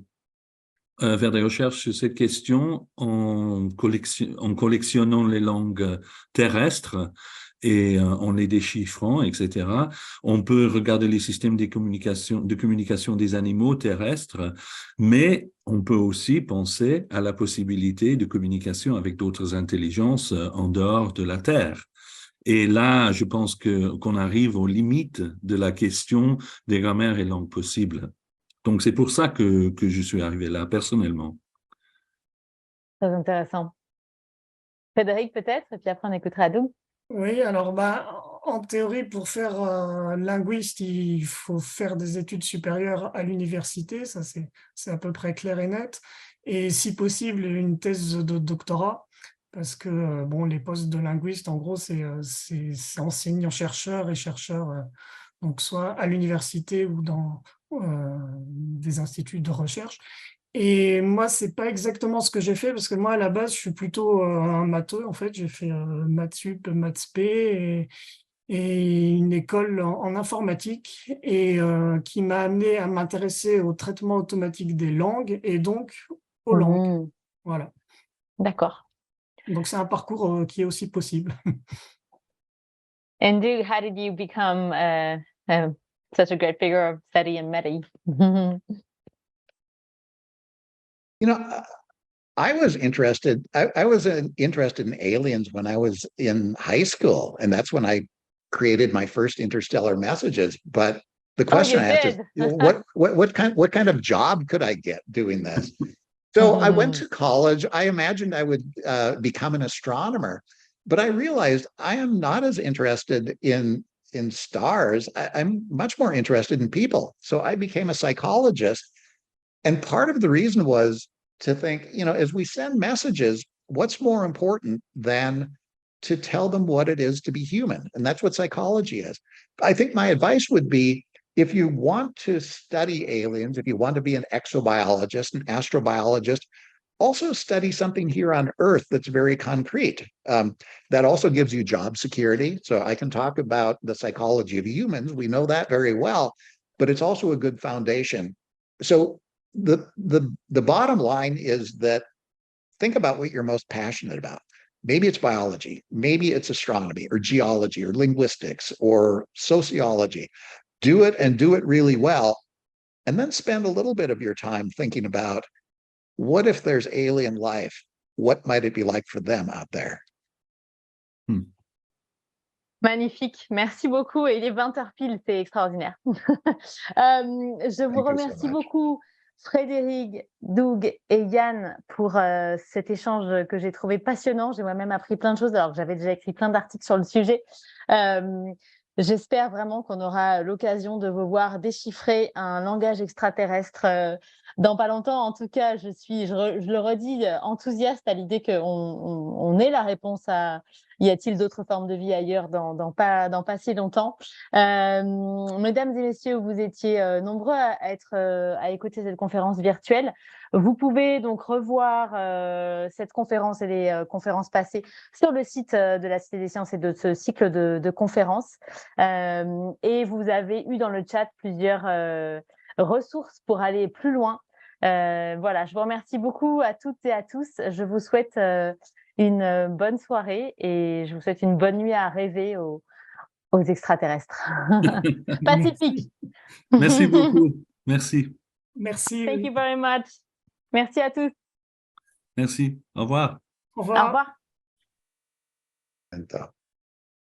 faire des recherches sur cette question en collectionnant les langues terrestres et en les déchiffrant, etc. On peut regarder les systèmes de communication des animaux terrestres, mais on peut aussi penser à la possibilité de communication avec d'autres intelligences en dehors de la Terre. Et là, je pense qu'on arrive aux limites de la question des grammaires et langues possibles. Donc, c'est pour ça que je suis arrivé là, personnellement. Très intéressant. Frédéric, peut-être, et puis après, on écoutera Doug. Oui, alors en théorie, pour faire linguiste, il faut faire des études supérieures à l'université, ça c'est à peu près clair et net, et si possible, une thèse de doctorat. Parce que bon, les postes de linguiste, en gros, c'est enseignant-chercheur et chercheur, donc soit à l'université ou dans des instituts de recherche. Et moi, c'est pas exactement ce que j'ai fait, parce que moi, à la base, je suis plutôt un matheux, en fait. J'ai fait maths sup, maths spé et une école en informatique, et qui m'a amené à m'intéresser au traitement automatique des langues et donc aux langues. Voilà. D'accord. Donc, c'est un parcours qui est aussi possible. And Doug, how did you become such a great figure of SETI and METI? You know, I was interested. I was interested in aliens when I was in high school, and that's when I created my first interstellar messages. But the question I asked is, you know, what kind of job could I get doing this? So I went to college. I imagined I would become an astronomer, but I realized I am not as interested in stars. I'm much more interested in people. So I became a psychologist. And part of the reason was to think, as we send messages, what's more important than to tell them what it is to be human? And that's what psychology is. I think my advice would be, if you want to study aliens, if you want to be an exobiologist, an astrobiologist, also study something here on Earth that's very concrete. That also gives you job security. So I can talk about the psychology of humans. We know that very well, but it's also a good foundation. So the bottom line is that think about what you're most passionate about. Maybe it's biology, maybe it's astronomy or geology or linguistics or sociology. Do it and do it really well. And then spend a little bit of your time thinking about, what if there's alien life? What might it be like for them out there? Magnifique, merci beaucoup. Et il est 20h pile, c'est extraordinaire. Je vous remercie beaucoup, Frédéric, Doug et Yann, pour cet échange que j'ai trouvé passionnant. J'ai moi-même appris plein de choses alors que j'avais déjà écrit plein d'articles sur le sujet. J'espère vraiment qu'on aura l'occasion de vous voir déchiffrer un langage extraterrestre dans pas longtemps. En tout cas, je le redis, enthousiaste à l'idée qu'on ait la réponse à y a-t-il d'autres formes de vie ailleurs dans pas si longtemps. Mesdames et messieurs, vous étiez nombreux à écouter cette conférence virtuelle. Vous pouvez donc revoir cette conférence et les conférences passées sur le site de la Cité des Sciences et de ce cycle de conférences. Et vous avez eu dans le chat plusieurs ressources pour aller plus loin. Voilà, je vous remercie beaucoup à toutes et à tous. Je vous souhaite une bonne soirée et je vous souhaite une bonne nuit à rêver aux extraterrestres. Pacifique. Merci beaucoup. Merci. Merci. Thank you very much. Merci à tous. Merci. Au revoir. Au revoir. Au revoir. And